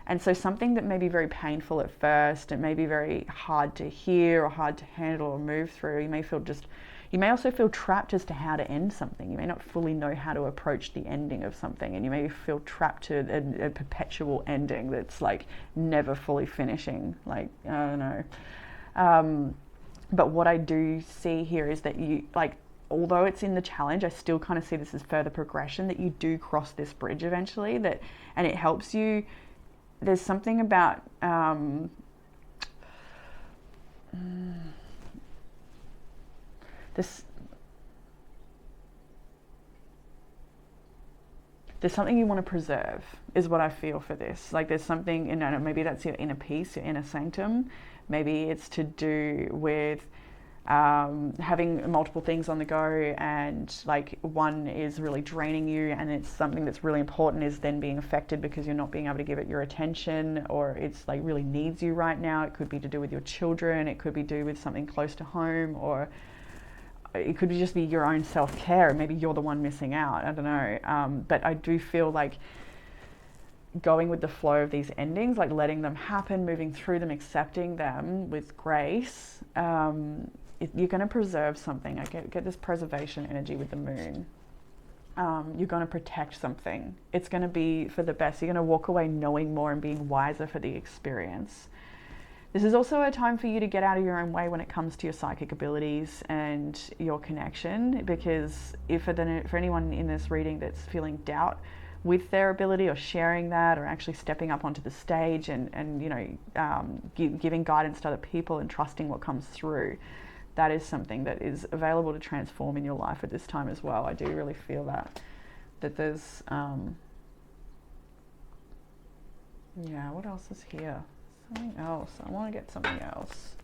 And so something that may be very painful at first, it may be very hard to hear or hard to handle or move through. You may also feel trapped as to how to end something. You may not fully know how to approach the ending of something, and you may feel trapped to a perpetual ending that's like never fully finishing. Like, I don't know. But what I do see here is that you, like, although it's in the challenge, I still kind of see this as further progression, that you do cross this bridge eventually, and it helps you. There's something about there's something you want to preserve, is what I feel for this. Like, there's something, maybe that's your inner peace, your inner sanctum. Maybe it's to do with having multiple things on the go, and like one is really draining you, and it's something that's really important is then being affected because you're not being able to give it your attention, or it's like really needs you right now. It could be to do with your children, it could be to do with something close to home, or it could just be your own self-care. Maybe you're the one missing out, I don't know. But I do feel like going with the flow of these endings, like letting them happen, moving through them, accepting them with grace, you're going to preserve something. I get this preservation energy with the Moon. You're going to protect something. It's going to be for the best. You're going to walk away knowing more and being wiser for the experience. This is also a time for you to get out of your own way when it comes to your psychic abilities and your connection, because for anyone in this reading that's feeling doubt with their ability, or sharing that, or actually stepping up onto the stage and giving guidance to other people and trusting what comes through, that is something that is available to transform in your life at this time as well. I do really feel that there's what else is here? Something else. I want to get something else.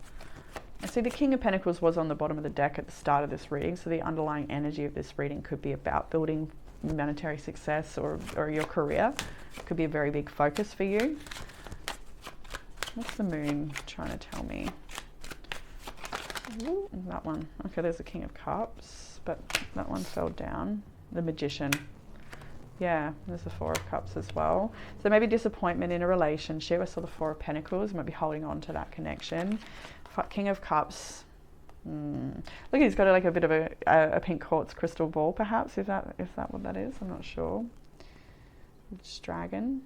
I see the King of Pentacles was on the bottom of the deck at the start of this reading, so the underlying energy of this reading could be about building monetary success or your career. It could be a very big focus for you. What's the Moon trying to tell me? Ooh, that one. Okay, there's the King of Cups, but that one fell down. The Magician. Yeah, there's the Four of Cups as well. So maybe disappointment in a relationship. I saw the Four of Pentacles. You might be holding on to that connection. King of Cups. Look, he's got like a bit of a pink quartz crystal ball, perhaps. Is that what that is? I'm not sure. It's dragon.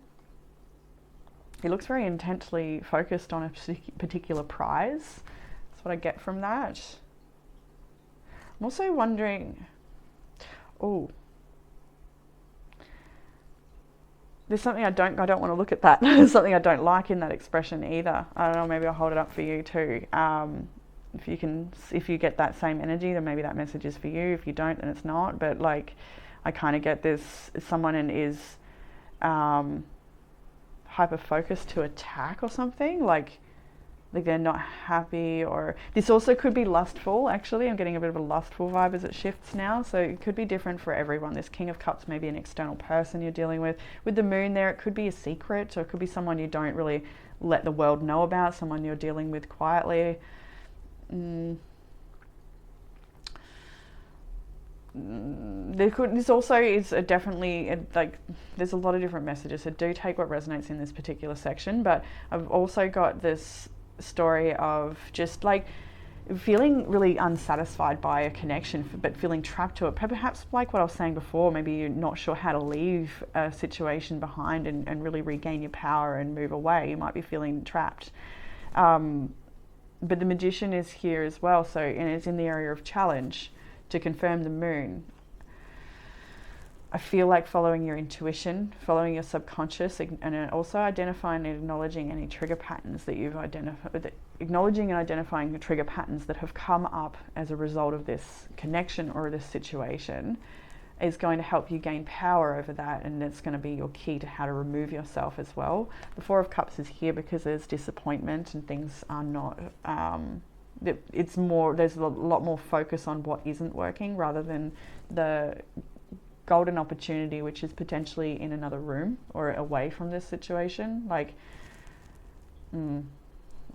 He looks very intently focused on a particular prize. That's what I get from that. I'm also wondering. Oh. There's something I don't want to look at that. There's something I don't like in that expression either. I don't know, maybe I'll hold it up for you too. If you get that same energy, then maybe that message is for you. If you don't, then it's not. But like, I kind of get this, someone is hyper-focused to attack or something, like they're not happy, or this also could be lustful. Actually, I'm getting a bit of a lustful vibe as it shifts now, so it could be different for everyone. This King of Cups may be an external person you're dealing with. With the Moon there, it could be a secret, or it could be someone you don't really let the world know about, someone you're dealing with quietly. this also is definitely like there's a lot of different messages, so do take what resonates in this particular section. But I've also got this story of just like feeling really unsatisfied by a connection, but feeling trapped to it. Perhaps like what I was saying before, maybe you're not sure how to leave a situation behind and really regain your power and move away. You might be feeling trapped. But the Magician is here as well, so, and it's in the area of challenge to confirm the moon. I feel like following your intuition, following your subconscious, and also identifying and acknowledging any trigger patterns that you've identified, acknowledging and identifying the trigger patterns that have come up as a result of this connection or this situation is going to help you gain power over that, and it's going to be your key to how to remove yourself as well. The Four of Cups is here because there's disappointment and things are not, it's more, there's a lot more focus on what isn't working rather than the golden opportunity, which is potentially in another room or away from this situation. Like,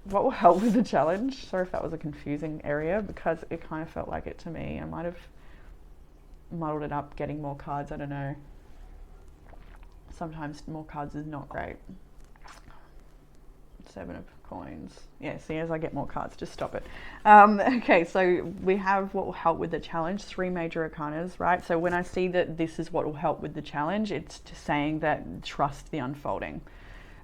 what will help with the challenge? Sorry if that was a confusing area, because it kind of felt like it to me. I might have muddled it up getting more cards, I don't know. Sometimes more cards is not great. Seven of Coins. Yeah, see, as I get more cards, just stop it. Okay, so we have what will help with the challenge, 3 major arcanas, right? So when I see that this is what will help with the challenge, it's just saying that trust the unfolding.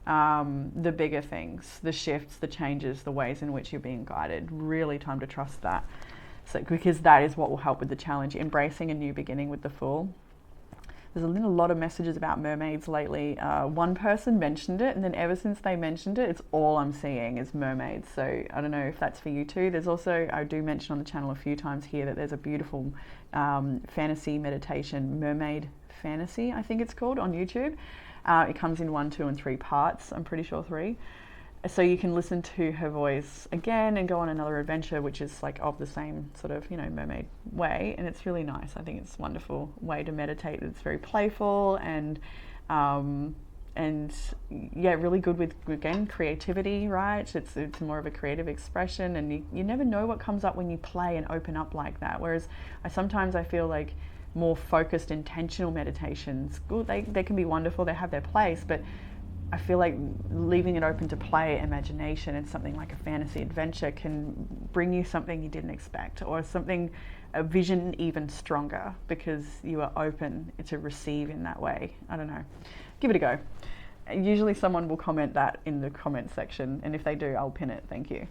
The bigger things, the shifts, the changes, the ways in which you're being guided. Really time to trust that. So, because that is what will help with the challenge. Embracing a new beginning with the Fool. There's a lot of messages about mermaids lately. One person mentioned it, and then ever since they mentioned it, it's all I'm seeing is mermaids. So I don't know if that's for you too. There's also, I do mention on the channel a few times here that there's a beautiful fantasy meditation, Mermaid Fantasy, I think it's called, on YouTube. It comes in 1, 2, and 3 parts. I'm pretty sure 3. So you can listen to her voice again and go on another adventure, which is like of the same sort of, you know, mermaid way. And it's really nice. I think it's a wonderful way to meditate. It's very playful and yeah, really good with, again, creativity, right? It's more of a creative expression, and you never know what comes up when you play and open up like that. Whereas sometimes I feel like more focused, intentional meditations, good, they can be wonderful, they have their place, but I feel like leaving it open to play, imagination, and something like a fantasy adventure can bring you something you didn't expect, or something, a vision even stronger, because you are open to receive in that way. I don't know. Give it a go. Usually someone will comment that in the comment section, and if they do, I'll pin it. Thank you.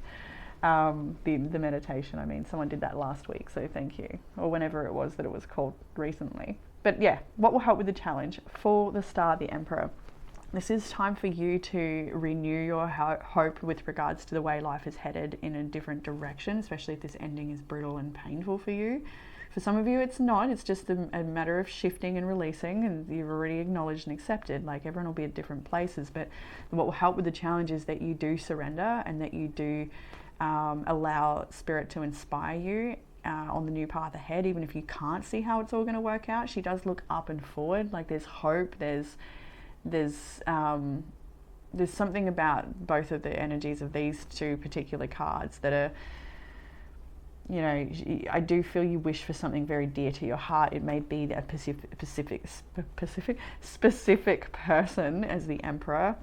The meditation, I mean, someone did that last week, so thank you. Or whenever it was that it was called recently. But yeah, what will help with the challenge? For the Star, the Emperor. This is time for you to renew your hope with regards to the way life is headed in a different direction, especially if this ending is brutal and painful for you. For some of you, it's not. It's just a matter of shifting and releasing, and you've already acknowledged and accepted. Like, everyone will be at different places, but what will help with the challenge is that you do surrender, and that you do allow Spirit to inspire you on the new path ahead, even if you can't see how it's all going to work out. She does look up and forward. Like, there's hope, there's something about both of the energies of these 2 particular cards that are, you know, I do feel you wish for something very dear to your heart. It may be a specific person as the Emperor.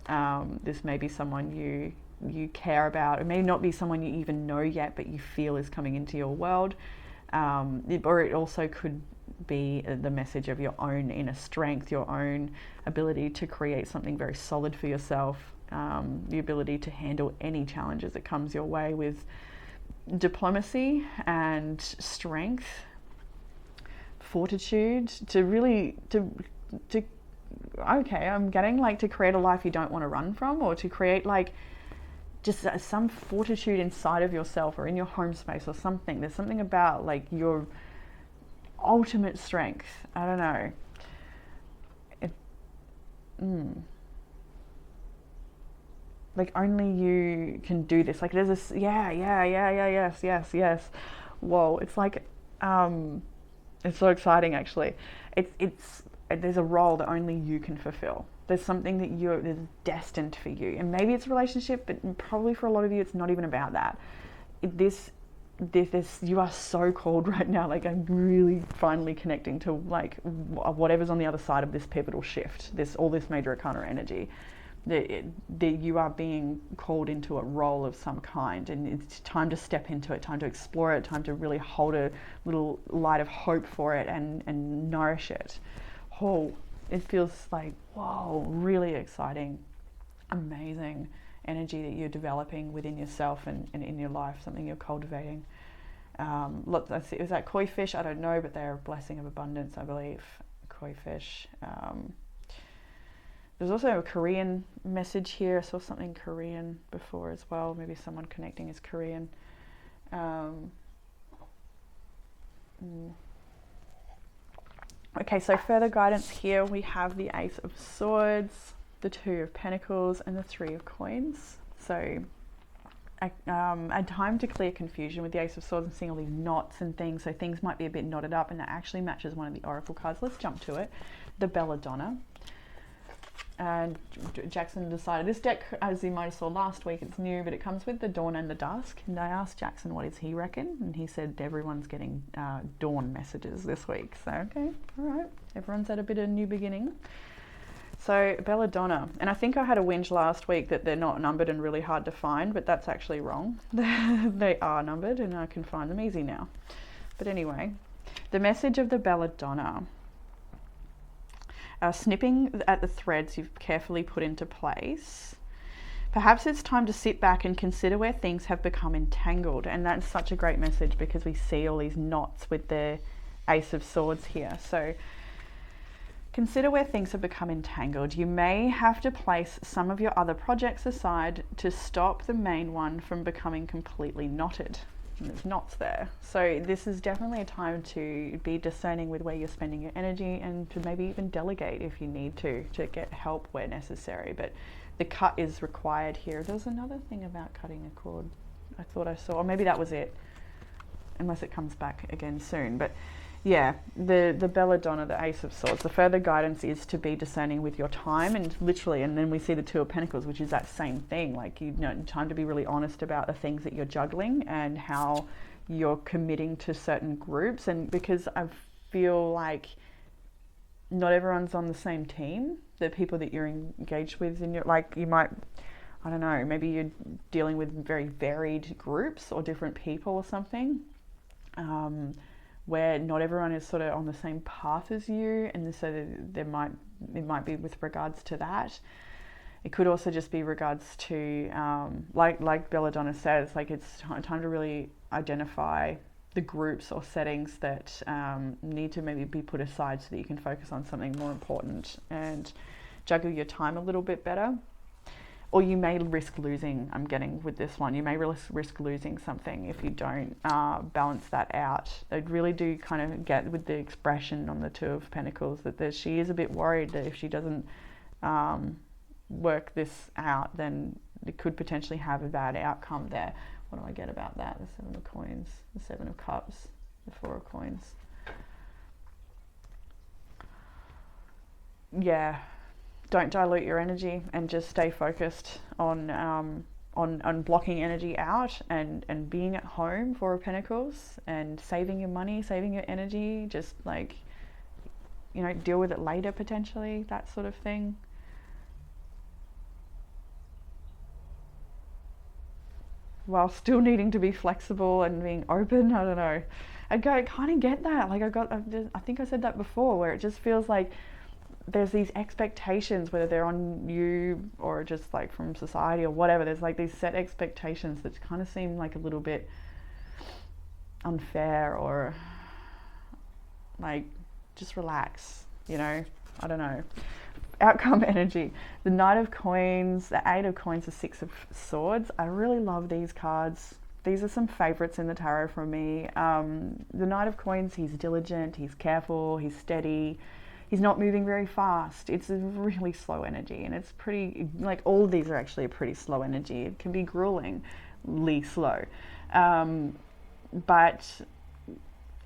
This may be someone you care about. It may not be someone you even know yet, but you feel is coming into your world. Or it also could be the message of your own inner strength, your own ability to create something very solid for yourself, the ability to handle any challenges that comes your way with diplomacy and strength, fortitude, to really okay, I'm getting like to create a life you don't want to run from, or to create like just some fortitude inside of yourself or in your home space or something. There's something about like your ultimate strength. I don't know. Like, only you can do this. Like, there's this, yes. Whoa, it's like, it's so exciting actually. There's a role that only you can fulfill. There's something that is destined for you, and maybe it's a relationship, but probably for a lot of you, it's not even about that. This this you are so called right now. Like, I'm really finally connecting to like whatever's on the other side of this pivotal shift, all this major arcana energy. That you are being called into a role of some kind, and it's time to step into it, time to explore it, time to really hold a little light of hope for it and nourish it. Oh, it feels like, whoa, really exciting, amazing energy that you're developing within yourself and in your life, something you're cultivating. Look, is that koi fish? I don't know, but they're a blessing of abundance, I believe. Koi fish. There's also a Korean message here. I saw something Korean before as well. Maybe someone connecting is Korean. Okay, so further guidance here, we have the Ace of Swords, the Two of Pentacles, and the Three of Coins. So a time to clear confusion. With the Ace of Swords, I'm seeing all these knots and things, so things might be a bit knotted up, and that actually matches one of the Oracle cards. Let's jump to it. The Belladonna. And Jackson decided, this deck, as you might have saw last week, it's new, but it comes with the Dawn and the Dusk. And I asked Jackson what does he reckon, and he said everyone's getting dawn messages this week. So okay, all right, everyone's had a bit of new beginning. So Belladonna, and I think I had a whinge last week that they're not numbered and really hard to find, but that's actually wrong. They are numbered and I can find them easy now. But anyway, the message of the Belladonna. Snipping at the threads you've carefully put into place. Perhaps it's time to sit back and consider where things have become entangled. And that's such a great message because we see all these knots with the Ace of Swords here. So consider where things have become entangled. You may have to place some of your other projects aside to stop the main one from becoming completely knotted. And there's knots there. So this is definitely a time to be discerning with where you're spending your energy, and to maybe even delegate if you need to get help where necessary. But the cut is required here. There's another thing about cutting a cord I thought I saw, or maybe that was it, unless it comes back again soon. But yeah, the Belladonna, the Ace of Swords, the further guidance is to be discerning with your time, and literally, and then we see the Two of Pentacles, which is that same thing, like, you know, time to be really honest about the things that you're juggling and how you're committing to certain groups. And because I feel like not everyone's on the same team, the people that you're engaged with in your, like, you might, I don't know, maybe you're dealing with very varied groups or different people or something. Where not everyone is sort of on the same path as you, and so it might be with regards to that. It could also just be regards to, like Belladonna says, like, it's time to really identify the groups or settings that need to maybe be put aside so that you can focus on something more important and juggle your time a little bit better. Or you may risk losing, I'm getting with this one, you may risk losing something if you don't balance that out. I really do kind of get with the expression on the Two of Pentacles that she is a bit worried that if she doesn't work this out, then it could potentially have a bad outcome there. What do I get about that? The Seven of Coins, the Seven of Cups, the Four of Coins. Yeah. Don't dilute your energy, and just stay focused on blocking energy out and being at home, Four of Pentacles, and saving your money, saving your energy. Just, like, you know, deal with it later potentially, that sort of thing. While still needing to be flexible and being open. I don't know. I kind of get that. Like, I think I said that before, where it just feels like there's these expectations, whether they're on you or just like from society or whatever. There's like these set expectations that kind of seem like a little bit unfair, or like, just relax, you know? I don't know. Outcome energy. The Knight of Coins, the Eight of Coins, the Six of Swords. I really love these cards. These are some favorites in the tarot for me. The Knight of Coins, he's diligent, he's careful, he's steady. He's not moving very fast. It's a really slow energy, and it's pretty, like, all of these are actually a pretty slow energy. It can be gruelingly slow. But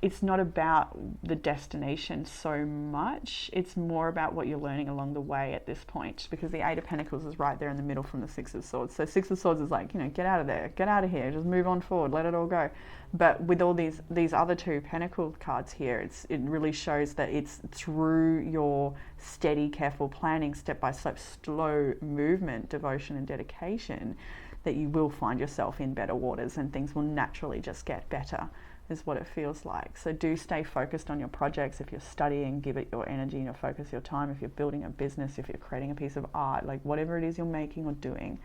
it's not about the destination so much. It's more about what you're learning along the way at this point, because the Eight of Pentacles is right there in the middle from the Six of Swords. So Six of Swords is like, get out of there, get out of here, just move on forward, let it all go. But with all these other two Pentacle cards here, it really shows that it's through your steady, careful planning, step-by-step, slow movement, devotion and dedication, that you will find yourself in better waters, and things will naturally just get better, is what it feels like. So do stay focused on your projects. If you're studying, give it your energy and your focus, your time. If you're building a business, if you're creating a piece of art, like whatever it is you're making or doing,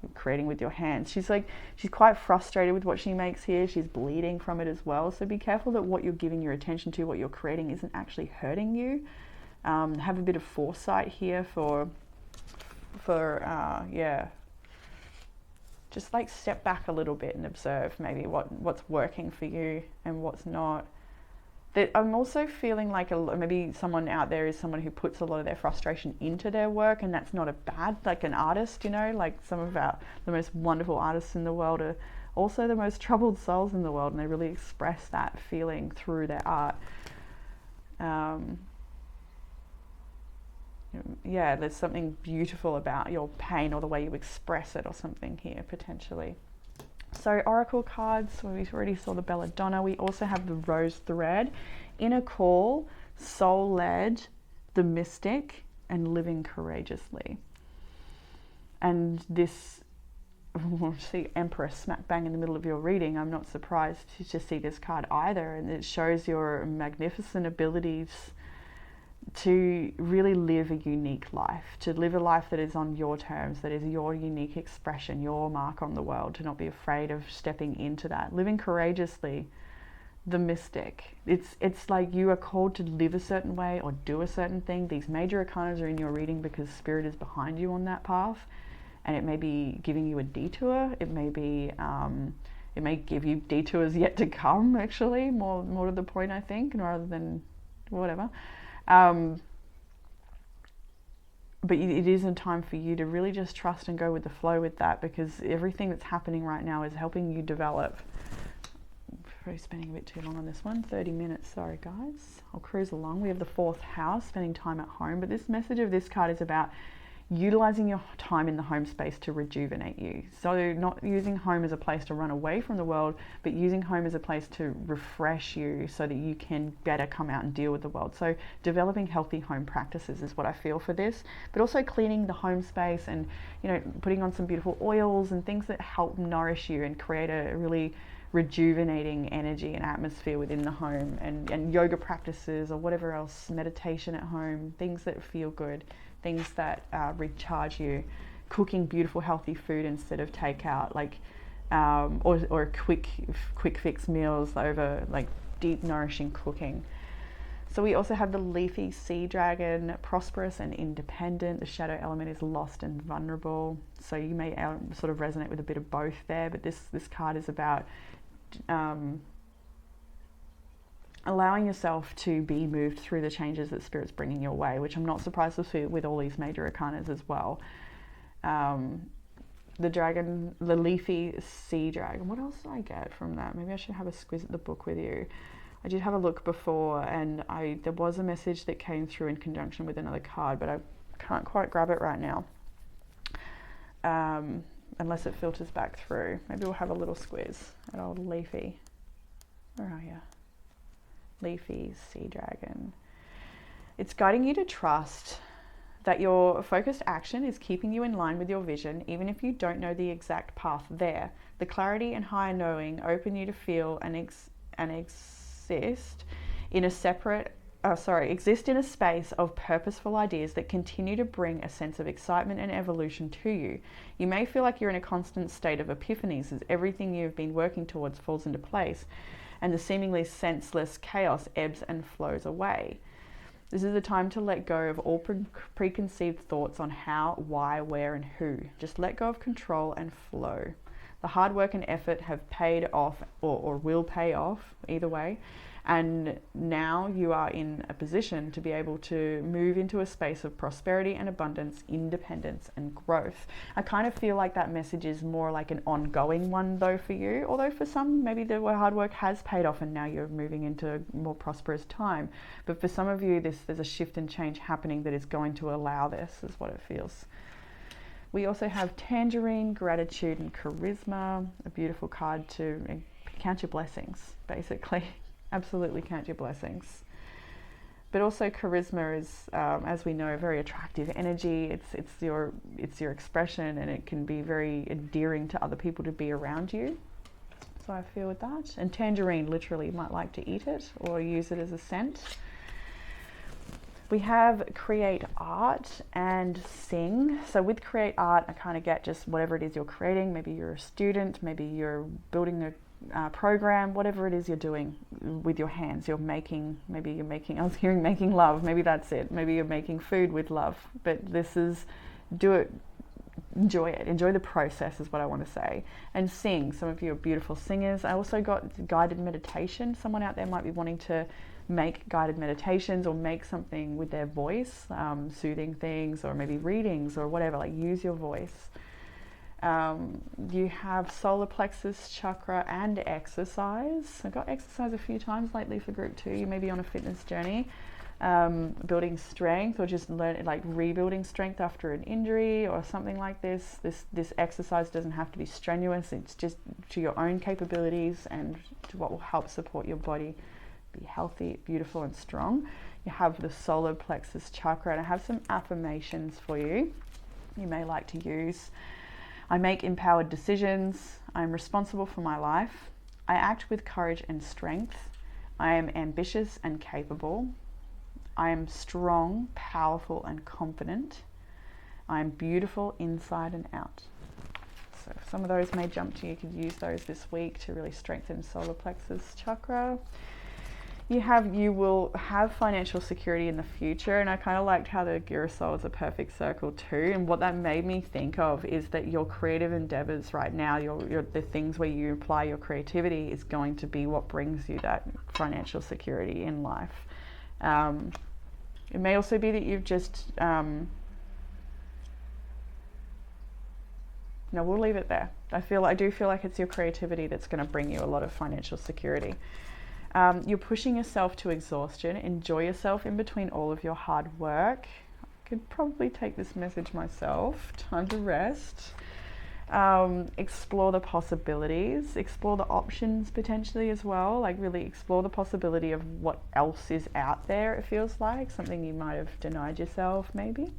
you're creating with your hands. She's quite frustrated with what she makes here. She's bleeding from it as well. So be careful that what you're giving your attention to, what you're creating, isn't actually hurting you. Have a bit of foresight here for just like step back a little bit and observe maybe what's working for you and what's not. That I'm also feeling like maybe someone out there is someone who puts a lot of their frustration into their work, and that's not a bad, like an artist, like some of the most wonderful artists in the world are also the most troubled souls in the world, and they really express that feeling through their art. There's something beautiful about your pain or the way you express it or something here, potentially. So Oracle cards, we already saw the Belladonna. We also have the Rose Thread, Inner Call, Soul Led, the Mystic, and Living Courageously. And this, see Empress smack bang in the middle of your reading. I'm not surprised to see this card either. And it shows your magnificent abilities to really live a unique life, to live a life that is on your terms, that is your unique expression, your mark on the world, to not be afraid of stepping into that. Living courageously, the Mystic. It's like you are called to live a certain way or do a certain thing. These major arcanas are in your reading because Spirit is behind you on that path, and it may be giving you a detour. It may be it may give you detours yet to come, actually, more to the point, I think, rather than whatever. But it is a time for you to really just trust and go with the flow with that, because everything that's happening right now is helping you develop. Probably spending a bit too long on this one, 30 minutes, sorry guys. I'll cruise along. We have the 4th house, spending time at home, but this message of this card is about utilizing your time in the home space to rejuvenate you. So not using home as a place to run away from the world, but using home as a place to refresh you so that you can better come out and deal with the world. So developing healthy home practices is what I feel for this, but also cleaning the home space and putting on some beautiful oils and things that help nourish you and create a really rejuvenating energy and atmosphere within the home, and yoga practices or whatever else, meditation at home, things that feel good, things that recharge you, cooking beautiful healthy food instead of takeout, or quick fix meals over like deep nourishing cooking. So we also have the leafy sea dragon, prosperous and independent. The shadow element is lost and vulnerable, so you may sort of resonate with a bit of both there, but this card is about allowing yourself to be moved through the changes that Spirit's bringing your way, which I'm not surprised to see with all these major arcanas as well. The dragon, the leafy sea dragon. What else did I get from that? Maybe I should have a squiz at the book with you. I did have a look before, and there was a message that came through in conjunction with another card, but I can't quite grab it right now. Unless it filters back through. Maybe we'll have a little squiz at old leafy. Where are you? Leafy sea dragon. It's guiding you to trust that your focused action is keeping you in line with your vision, even if you don't know the exact path there. The clarity and higher knowing open you to feel and exist in a space of purposeful ideas that continue to bring a sense of excitement and evolution to you. You may feel like you're in a constant state of epiphanies as everything you've been working towards falls into place, and the seemingly senseless chaos ebbs and flows away. This is the time to let go of all preconceived thoughts on how, why, where, and who. Just let go of control and flow. The hard work and effort have paid off, or will pay off either way. And now you are in a position to be able to move into a space of prosperity and abundance, independence and growth. I kind of feel like that message is more like an ongoing one though for you, although for some maybe the hard work has paid off and now you're moving into a more prosperous time. But for some of you, there's a shift and change happening that is going to allow this, is what it feels. We also have Tangerine, Gratitude and Charisma, a beautiful card to count your blessings, basically. Absolutely count your blessings. But also charisma is, as we know, very attractive energy. It's your expression, and it can be very endearing to other people to be around you. So I feel with that. And tangerine, literally, you might like to eat it or use it as a scent. We have create art and sing. So with create art, I kind of get just whatever it is you're creating. Maybe you're a student, maybe you're building a program, whatever it is you're doing with your hands. Maybe you're making, I was hearing making love, maybe that's it. Maybe you're making food with love, but this is, do it, enjoy it, enjoy the process is what I want to say. And sing, some of you are beautiful singers. I also got guided meditation. Someone out there might be wanting to make guided meditations or make something with their voice, soothing things, or maybe readings or whatever, like use your voice. You have solar plexus chakra and exercise. I've got exercise a few times lately for group 2. You may be on a fitness journey, building strength, or just rebuilding strength after an injury or something like this. This exercise doesn't have to be strenuous. It's just to your own capabilities and to what will help support your body be healthy, beautiful and strong. You have the solar plexus chakra, and I have some affirmations for you may like to use. I make empowered decisions. I am responsible for my life. I act with courage and strength. I am ambitious and capable. I am strong, powerful and confident. I am beautiful inside and out. So some of those may jump to you. You could use those this week to really strengthen solar plexus chakra. You will have financial security in the future, and I kind of liked how the Girasol is a perfect circle too. And what that made me think of is that your creative endeavors right now, the things where you apply your creativity, is going to be what brings you that financial security in life. It may also be that you've just no, we'll leave it there. I do feel like it's your creativity that's going to bring you a lot of financial security. You're pushing yourself to exhaustion. Enjoy yourself in between all of your hard work. I could probably take this message myself. Time to rest. Explore the possibilities. Explore the options potentially as well. Like really explore the possibility of what else is out there, it feels like. Something you might have denied yourself maybe.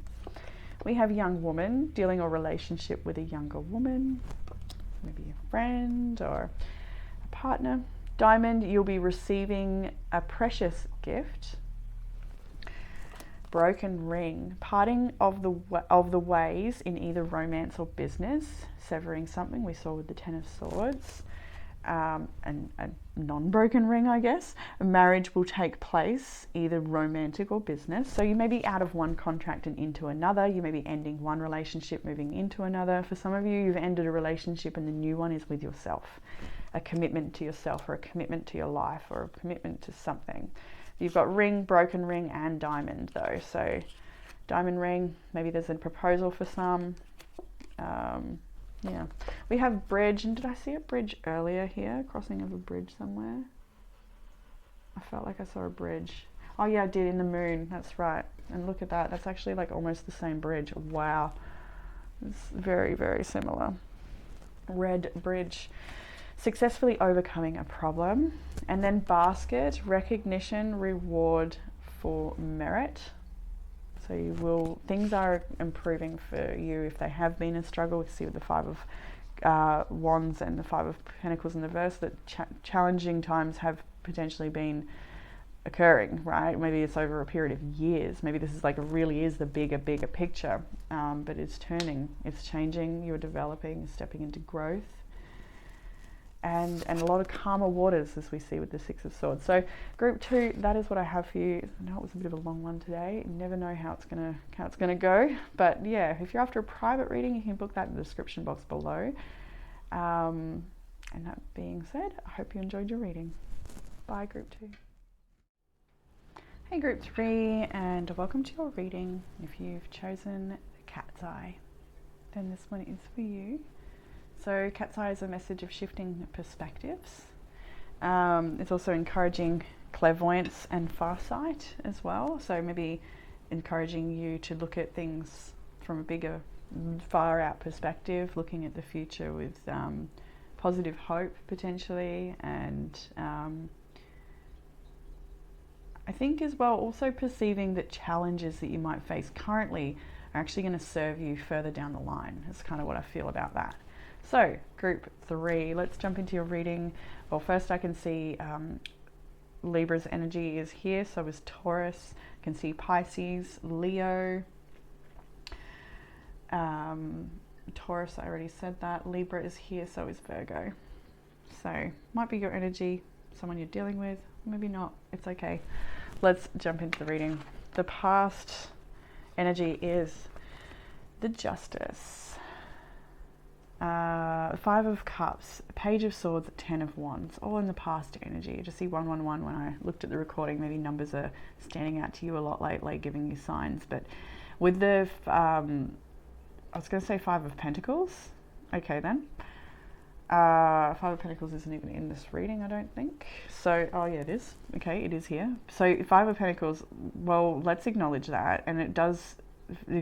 We have young woman, dealing a relationship with a younger woman. Maybe a friend or a partner. Diamond, you'll be receiving a precious gift. Broken ring, parting of the ways in either romance or business, severing something we saw with the Ten of Swords. And a non-broken ring, I guess. A marriage will take place, either romantic or business. So you may be out of one contract and into another. You may be ending one relationship, moving into another. For some of you, you've ended a relationship and the new one is with yourself. A commitment to yourself, or a commitment to your life, or a commitment to something. You've got ring, broken ring and diamond though. So diamond ring, maybe there's a proposal for some. Yeah, we have bridge, and did I see a bridge earlier here? Crossing of a bridge somewhere. I felt like I saw a bridge. Oh yeah, I did, in the moon, that's right. And look at that, that's actually like almost the same bridge. Wow, it's very, very similar. Red bridge. Successfully overcoming a problem. And then basket, recognition, reward for merit. So things are improving for you if they have been a struggle. We see with the Five of Wands and the Five of Pentacles in the verse that challenging times have potentially been occurring, right? Maybe it's over a period of years. Maybe this is really is the bigger picture, but it's turning, it's changing, you're developing, stepping into growth. And a lot of calmer waters, as we see with the Six of Swords. So group 2, that is what I have for you. I know it was a bit of a long one today. You never know how it's gonna go. But yeah, if you're after a private reading, you can book that in the description box below. And that being said, I hope you enjoyed your reading. Bye, Group 2. Hey, Group 3, and welcome to your reading. If you've chosen the Cat's Eye, then this one is for you. So Cat's Eye is a message of shifting perspectives. It's also encouraging clairvoyance and farsight as well. So maybe encouraging you to look at things from a bigger, far out perspective, looking at the future with positive hope potentially, and I think as well also perceiving that challenges that you might face currently are actually going to serve you further down the line. That's kind of what I feel about that. So Group 3, let's jump into your reading. Well, first I can see Libra's energy is here, so is Taurus. I can see Pisces, Leo, Taurus, I already said that. Libra is here, so is Virgo. So might be your energy, someone you're dealing with, maybe not, it's okay. Let's jump into the reading. The past energy is the Justice, 5 of Cups, Page of Swords, 10 of Wands, all in the past energy. I just see 111 when I looked at the recording. Maybe numbers are standing out to you a lot lately, giving you signs. But with the I was going to say 5 of Pentacles. Okay then. 5 of Pentacles isn't even in this reading, I don't think. So, oh yeah, it is. Okay, it is here. So 5 of Pentacles, well, let's acknowledge that. And it does,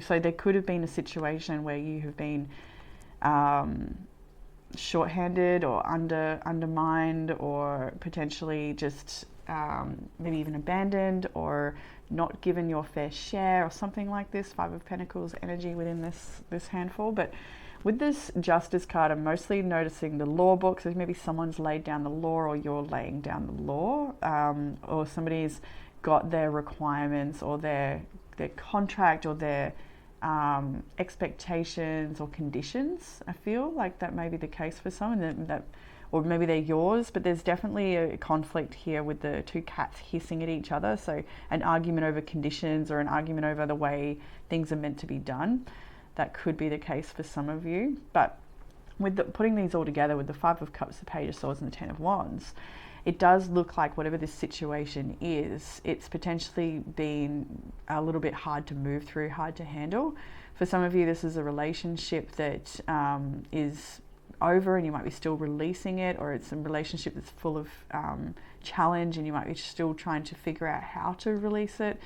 so there could have been a situation where you have been shorthanded or undermined, or potentially just maybe even abandoned or not given your fair share or something like this. 5 of Pentacles energy within this handful. But with this Justice card, I'm mostly noticing the law book. So maybe someone's laid down the law, or you're laying down the law, or somebody's got their requirements or their contract or their expectations or conditions. I feel like that may be the case for someone, that or maybe they're yours, but there's definitely a conflict here with the 2 cats hissing at each other. So an argument over conditions, or an argument over the way things are meant to be done. That could be the case for some of you. But with putting these all together with the 5 of Cups, the Page of Swords, and the 10 of Wands, it does look like whatever this situation is, it's potentially been a little bit hard to move through, hard to handle. For some of you, this is a relationship that is over and you might be still releasing it, or it's a relationship that's full of challenge and you might be still trying to figure out how to release it.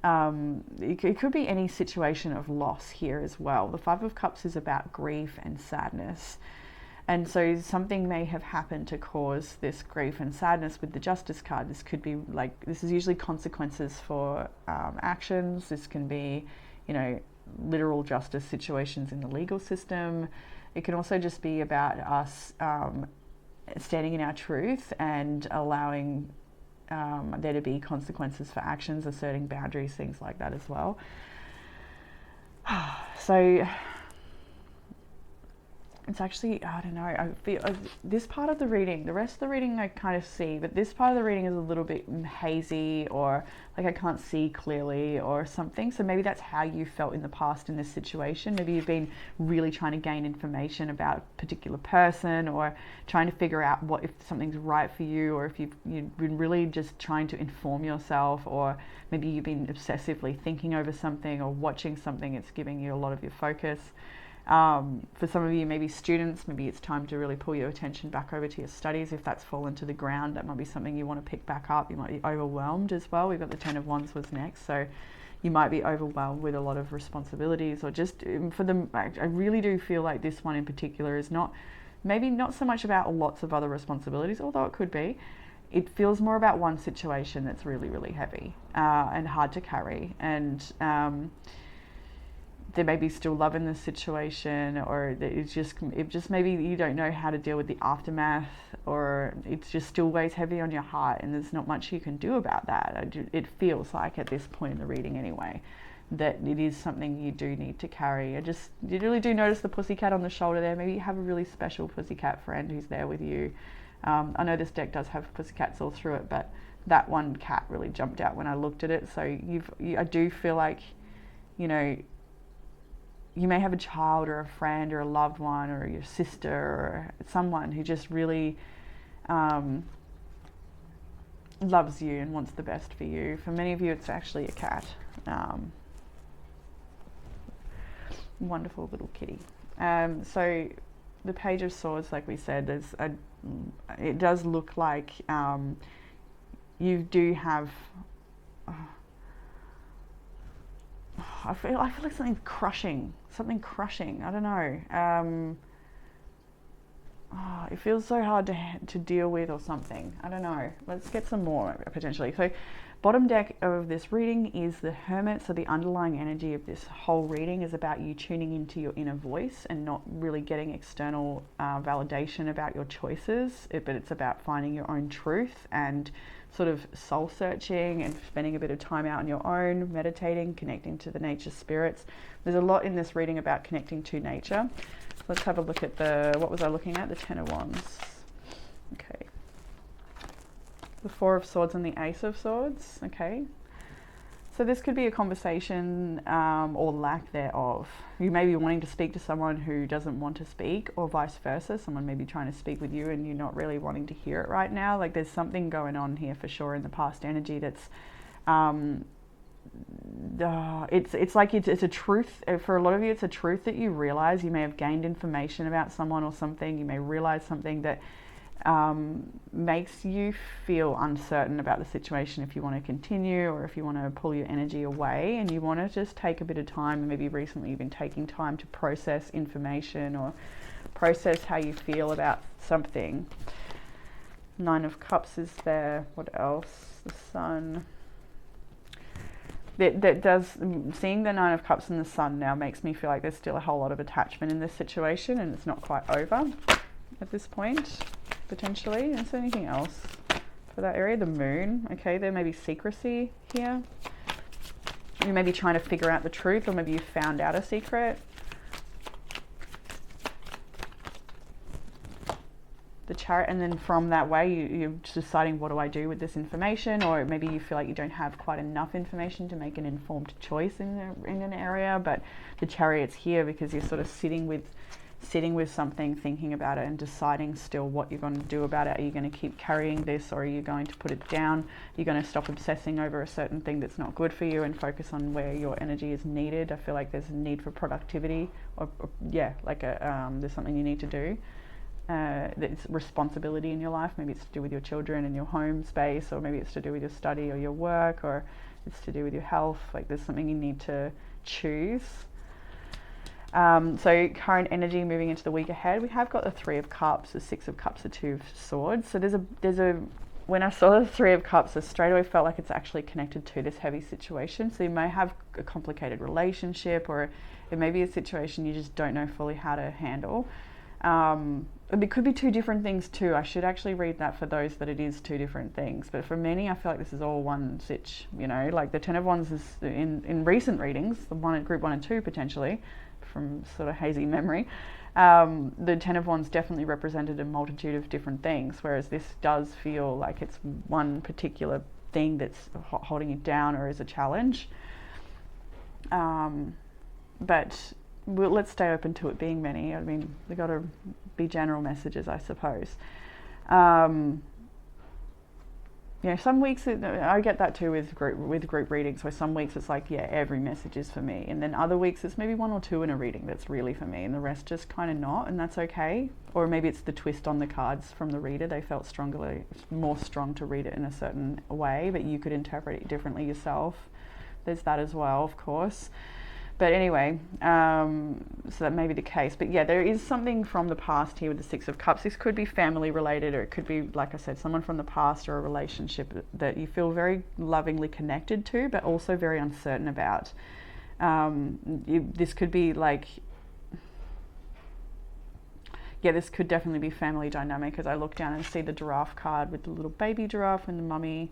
It could be any situation of loss here as well. The 5 of Cups is about grief and sadness. And so something may have happened to cause this grief and sadness with the Justice card. This could be like, this is usually consequences for actions. This can be, you know, literal justice situations in the legal system. It can also just be about us standing in our truth and allowing there to be consequences for actions, asserting boundaries, things like that as well. So it's actually, I don't know, I feel this part of the reading, the rest of the reading I kind of see, but this part of the reading is a little bit hazy, or like I can't see clearly or something. So maybe that's how you felt in the past in this situation. Maybe you've been really trying to gain information about a particular person, or trying to figure out what, if something's right for you, or if you've been really just trying to inform yourself, or maybe you've been obsessively thinking over something or watching something. It's giving you a lot of your focus. For some of you, maybe students, maybe it's time to really pull your attention back over to your studies. If that's fallen to the ground, that might be something you want to pick back up. You might be overwhelmed as well. We've got the 10 of Wands was next. So you might be overwhelmed with a lot of responsibilities, or just for them. I really do feel like this one in particular is maybe not so much about lots of other responsibilities, although it could be. It feels more about one situation that's really, really heavy and hard to carry. And there may be still love in the situation, or it just maybe you don't know how to deal with the aftermath, or it's just still weighs heavy on your heart, and there's not much you can do about that. It feels like at this point in the reading anyway, that it is something you do need to carry. You really do notice the pussycat on the shoulder there. Maybe you have a really special pussycat friend who's there with you. I know this deck does have pussycats all through it, but that one cat really jumped out when I looked at it. So I do feel like, you know, you may have a child or a friend or a loved one or your sister or someone who just really loves you and wants the best for you. For many of you, it's actually a cat. Wonderful little kitty. So the Page of Swords, like we said, it does look like you do have... I feel like something crushing. I don't know. It feels so hard to deal with or something. I don't know. Let's get some more potentially. So bottom deck of this reading is the Hermit. So the underlying energy of this whole reading is about you tuning into your inner voice and not really getting external validation about your choices, but it's about finding your own truth and sort of soul searching and spending a bit of time out on your own, meditating, connecting to the nature spirits. There's a lot in this reading about connecting to nature. Let's have a look at what was I looking at? The Ten of Wands. Okay. The Four of Swords and the Ace of Swords. Okay. So this could be a conversation or lack thereof. You may be wanting to speak to someone who doesn't want to speak, or vice versa. Someone may be trying to speak with you and you're not really wanting to hear it right now. Like there's something going on here for sure in the past energy that's it's like it's a truth. For a lot of you, it's a truth that you realize. You may have gained information about someone or something. You may realize something that makes you feel uncertain about the situation, if you want to continue or if you want to pull your energy away, and you want to just take a bit of time. Maybe recently you've been taking time to process information or process how you feel about something. Nine of Cups is there. What else? The Sun. Seeing the Nine of Cups and the Sun now makes me feel like there's still a whole lot of attachment in this situation and it's not quite over at this point, potentially. Is there anything else for that area? The Moon. Okay, there may be secrecy here. You may be trying to figure out the truth, or maybe you found out a secret. The Chariot, and then from that way you're deciding, what do I do with this information? Or maybe you feel like you don't have quite enough information to make an informed choice in an area, but the Chariot's here because you're sort of sitting with something, thinking about it and deciding still what you're going to do about it. Are you going to keep carrying this, or are you going to put it down? You're going to stop obsessing over a certain thing that's not good for you and focus on where your energy is needed. I feel like there's a need for productivity, or there's something you need to do. It's responsibility in your life. Maybe it's to do with your children and your home space, or maybe it's to do with your study or your work, or it's to do with your health. Like there's something you need to choose. So current energy moving into the week ahead, we have got the Three of Cups, the Six of Cups, the Two of Swords. So when I saw the Three of Cups, I straight away felt like it's actually connected to this heavy situation. So you may have a complicated relationship, or it may be a situation you just don't know fully how to handle. It could be two different things too. I should actually read that for those that it is two different things. But for many, I feel like this is all one sitch, like the Ten of Wands is in recent readings, the one at group 1 and 2 potentially, from sort of hazy memory. The Ten of Wands definitely represented a multitude of different things, whereas this does feel like it's one particular thing that's holding you down or is a challenge. But let's stay open to it being many. I mean, they've got to be general messages, I suppose. Some weeks I get that too with group readings, where some weeks it's like, every message is for me, and then other weeks it's maybe one or two in a reading that's really for me, and the rest just kind of not, and that's okay. Or maybe it's the twist on the cards from the reader. They felt more strong to read it in a certain way, but you could interpret it differently yourself. There's that as well, of course. But anyway, so that may be the case. But there is something from the past here with the Six of Cups. This could be family related, or it could be, like I said, someone from the past, or a relationship that you feel very lovingly connected to, but also very uncertain about. This could be like, this could definitely be family dynamic, as I look down and see the giraffe card with the little baby giraffe and the mummy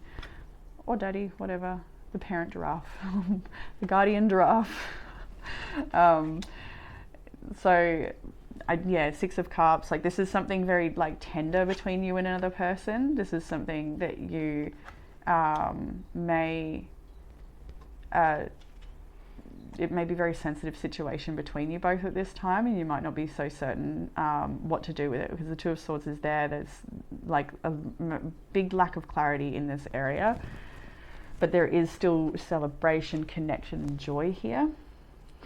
or daddy, whatever, the parent giraffe, the guardian giraffe. Six of Cups, like this is something very like tender between you and another person. This is something that you may it may be a very sensitive situation between you both at this time, and you might not be so certain what to do with it, because the Two of Swords is there. There's like a big lack of clarity in this area, but there is still celebration, connection, and joy here.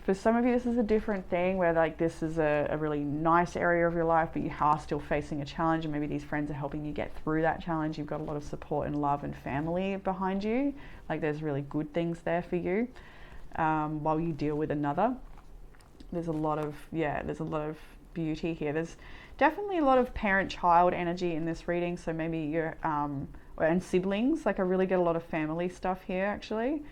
For some of you, this is a different thing where like this is a really nice area of your life, but you are still facing a challenge, and maybe these friends are helping you get through that challenge. You've got a lot of support and love and family behind you. Like there's really good things there for you while you deal with another. There's a lot of beauty here. There's definitely a lot of parent-child energy in this reading. So maybe you're and siblings. Like I really get a lot of family stuff here actually.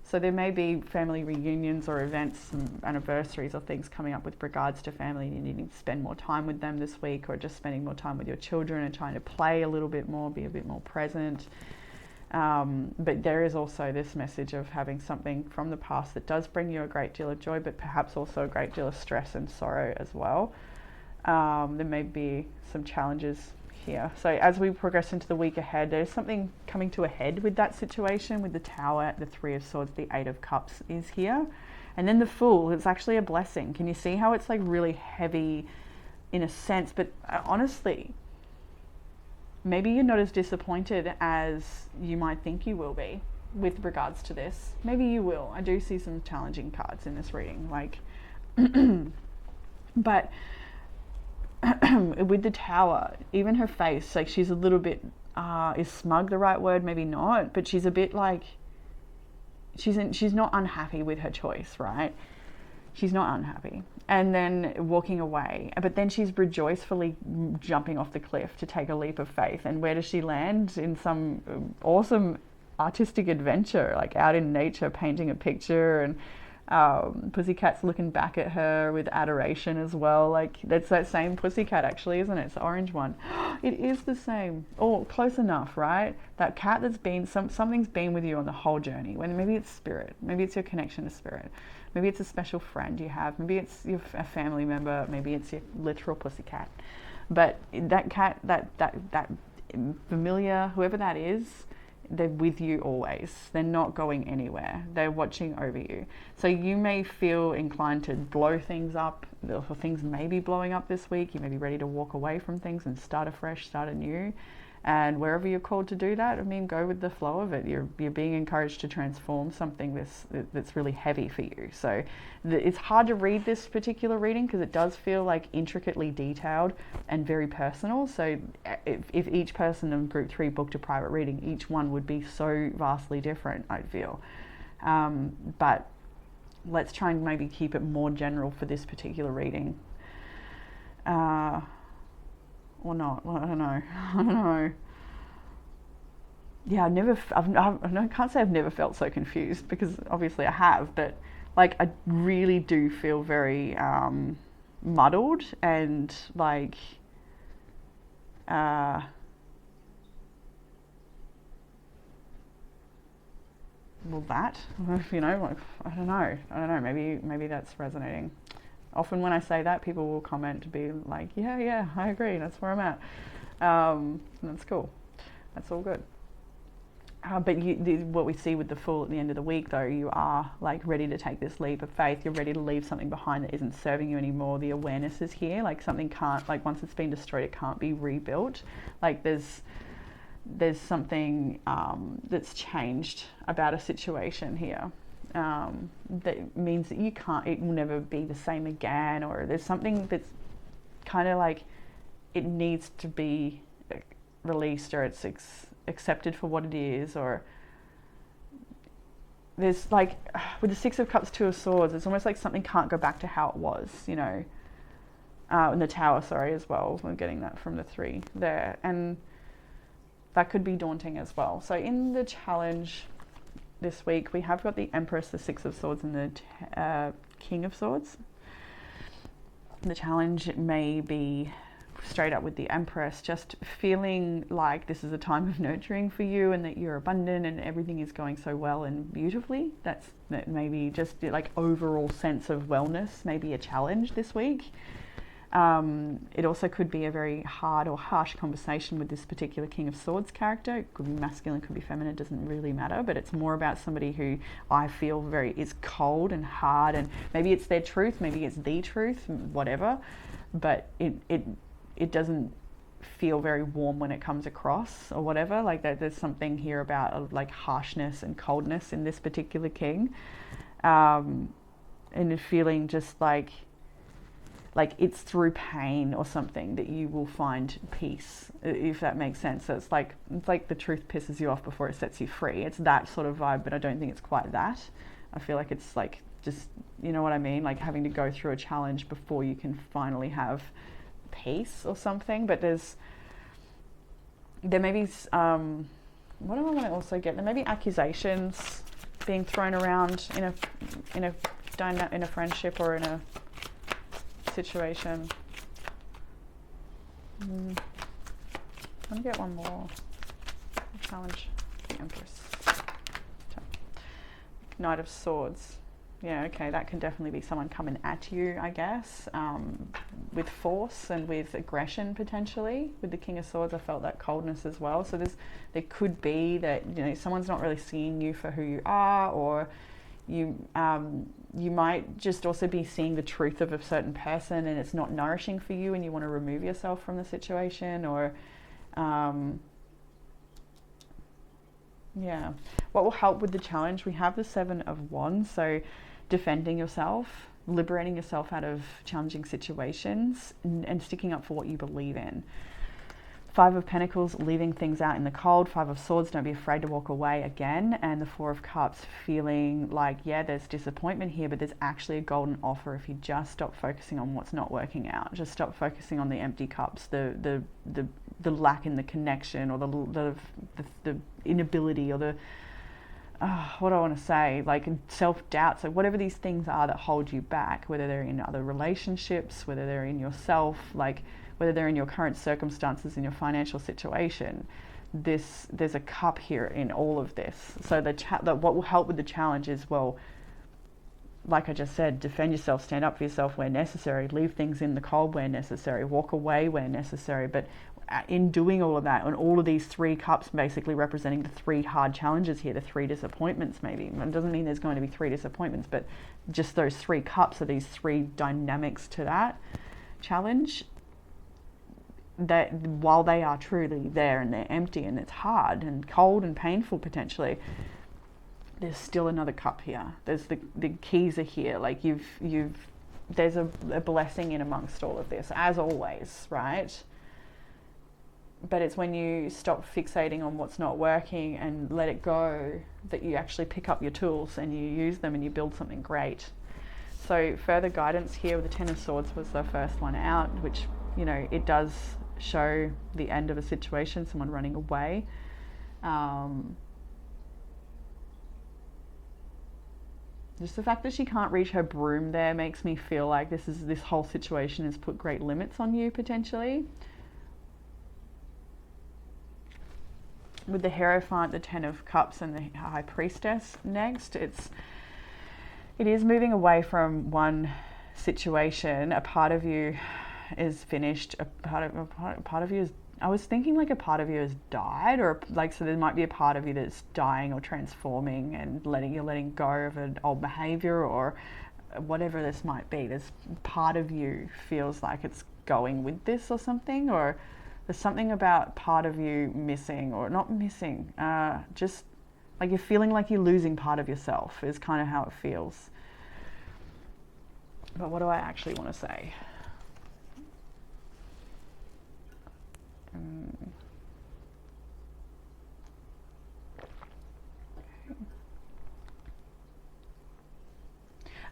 So there may be family reunions or events and anniversaries or things coming up with regards to family, and you needing to spend more time with them this week, or just spending more time with your children and trying to play a little bit more, be a bit more present. But there is also this message of having something from the past that does bring you a great deal of joy, but perhaps also a great deal of stress and sorrow as well. There may be some challenges here. So as we progress into the week ahead, there's something coming to a head with that situation, with the Tower, the Three of Swords, the Eight of Cups is here. And then the Fool, it's actually a blessing. Can you see how it's like really heavy in a sense? But honestly, maybe you're not as disappointed as you might think you will be with regards to this. Maybe you will. I do see some challenging cards in this reading, like, but with the Tower, even her face, like she's a little bit, is smug the right word? Maybe not, but she's a bit like, she's not unhappy with her choice, right? She's not unhappy. And then walking away, but then she's rejoicefully jumping off the cliff to take a leap of faith. And where does she land? In some awesome artistic adventure, like out in nature, painting a picture, and Pussycat's looking back at her with adoration as well. Like that's that same Pussycat actually, isn't it? It's the orange one. It is the same. Oh, close enough, right? That cat that's been, something's been with you on the whole journey. When maybe it's spirit, maybe it's your connection to spirit, maybe it's a special friend you have, maybe it's a family member, maybe it's your literal Pussycat. But that cat, that familiar, whoever that is, they're with you always. They're not going anywhere. They're watching over you. So you may feel inclined to blow things up, or things may be blowing up this week. You may be ready to walk away from things and start afresh, start anew. And wherever you're called to do that, I mean, go with the flow of it. You're being encouraged to transform something that's really heavy for you. So it's hard to read this particular reading because it does feel like intricately detailed and very personal. So if each person in group 3 booked a private reading, each one would be so vastly different, I'd feel. But let's try and maybe keep it more general for this particular reading. Or not. Well, I don't know. Yeah, I can't say I've never felt so confused, because obviously I have, but like I really do feel very muddled and like well, that, you know, like I don't know, maybe that's resonating. Often when I say that, people will comment to be like, yeah, I agree, that's where I'm at. That's cool. That's all good. But what we see with the Fool at the end of the week, though, you are like ready to take this leap of faith. You're ready to leave something behind that isn't serving you anymore. The awareness is here. Like something can't, like once it's been destroyed, it can't be rebuilt. Like there's something that's changed about a situation here. That means that it will never be the same again, or there's something that's kind of like it needs to be released, or it's accepted for what it is, or there's like with the Six of Cups, Two of Swords, it's almost like something can't go back to how it was, you know. And the Tower, sorry, as well. We're getting that from the 3 there, and that could be daunting as well. So in the challenge this week, we have got the Empress, the Six of Swords, and the King of Swords. The challenge may be straight up with the Empress, just feeling like this is a time of nurturing for you, and that you're abundant and everything is going so well and beautifully. That maybe just like overall sense of wellness may be a challenge this week. It also could be a very hard or harsh conversation with this particular King of Swords character. It could be masculine, could be feminine, it doesn't really matter, but it's more about somebody who I feel is cold and hard, and maybe it's their truth, maybe it's the truth, whatever, but it doesn't feel very warm when it comes across or whatever. Like there's something here about like harshness and coldness in this particular king, and feeling just like it's through pain or something that you will find peace, if that makes sense. So it's like the truth pisses you off before it sets you free. It's that sort of vibe, but I don't think it's quite that. I feel like it's like just, you know what I mean, like having to go through a challenge before you can finally have peace or something. But there may be what do I want to also get? There may be accusations being thrown around in a friendship or in a situation. I'm gonna get one more challenge. The Empress. Knight of Swords. Yeah, okay, that can definitely be someone coming at you, I guess, with force and with aggression potentially. With the King of Swords, I felt that coldness as well. So there could be that, you know, someone's not really seeing you for who you are, or you might just also be seeing the truth of a certain person and it's not nourishing for you and you want to remove yourself from the situation, or yeah. What will help with the challenge? We have the Seven of Wands, so defending yourself, liberating yourself out of challenging situations, and sticking up for what you believe in. Five of Pentacles, leaving things out in the cold. Five of Swords, don't be afraid to walk away again. And the Four of Cups, feeling like, yeah, there's disappointment here, but there's actually a golden offer if you just stop focusing on what's not working out. Just stop focusing on the empty cups, the lack in the connection, or the inability, or the what do I want to say, like self-doubt. So whatever these things are that hold you back, whether they're in other relationships, whether they're in yourself, like whether they're in your current circumstances, in your financial situation, there's a cup here in all of this. So what will help with the challenge is, well, like I just said, defend yourself, stand up for yourself where necessary, leave things in the cold where necessary, walk away where necessary. But in doing all of that, and all of these three cups basically representing the three hard challenges here, the three disappointments maybe. It doesn't mean there's going to be three disappointments, but just those three cups are these three dynamics to that challenge, that while they are truly there and they're empty and it's hard and cold and painful potentially, there's still another cup here. There's the keys are here. Like there's a blessing in amongst all of this, as always, right? But it's when you stop fixating on what's not working and let it go that you actually pick up your tools and you use them and you build something great. So further guidance here with the Ten of Swords was the first one out, which, you know, it does show the end of a situation, someone running away. Just the fact that she can't reach her broom there makes me feel like this whole situation has put great limits on you potentially. With the Hierophant, the Ten of Cups, and the High Priestess next, it is moving away from one situation. A part of you is finished. A part of you is, I was thinking like a part of you has died, or like, so there might be a part of you that's dying or transforming and you're letting go of an old behavior or whatever this might be. There's part of you feels like it's going with this or something, or there's something about part of you missing, or not missing, just like you're feeling like you're losing part of yourself is kind of how it feels. But what do I actually want to say?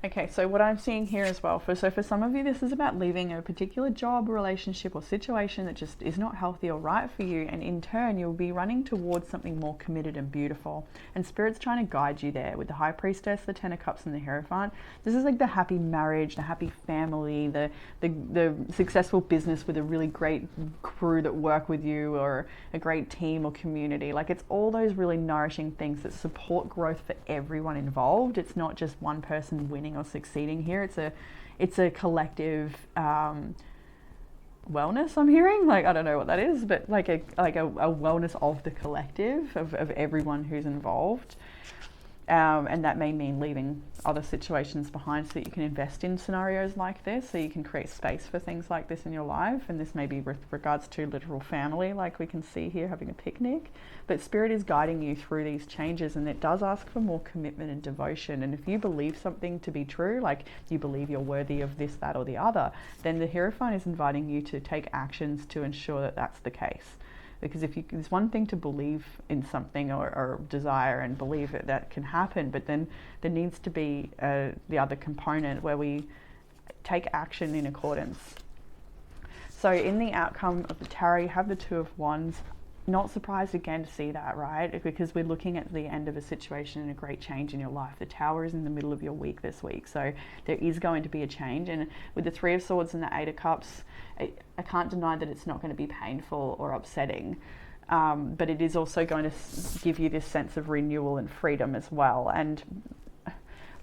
Okay, so what I'm seeing here as well, so for some of you, this is about leaving a particular job, relationship, or situation that just is not healthy or right for you, and in turn, you'll be running towards something more committed and beautiful. And Spirit's trying to guide you there with the High Priestess, the Ten of Cups, and the Hierophant. This is like the happy marriage, the happy family, the successful business with a really great crew that work with you, or a great team or community. Like, it's all those really nourishing things that support growth for everyone involved. It's not just one person winning or succeeding here. It's a collective wellness, I'm hearing. Like, I don't know what that is, but like a wellness of the collective, of everyone who's involved. And that may mean leaving other situations behind so that you can invest in scenarios like this, so you can create space for things like this in your life. And this may be with regards to literal family, like we can see here having a picnic. But Spirit is guiding you through these changes, and it does ask for more commitment and devotion. And if you believe something to be true, like you believe you're worthy of this, that, or the other, then the Hierophant is inviting you to take actions to ensure that that's the case. Because there's one thing to believe in something or desire and believe that can happen, but then there needs to be the other component where we take action in accordance. So in the outcome of the tarot, you have the Two of Wands. Not surprised again to see that, right? Because we're looking at the end of a situation and a great change in your life. The Tower is in the middle of your week this week, so there is going to be a change. And with the Three of Swords and the Eight of Cups, I can't deny that it's not going to be painful or upsetting, but it is also going to give you this sense of renewal and freedom as well. And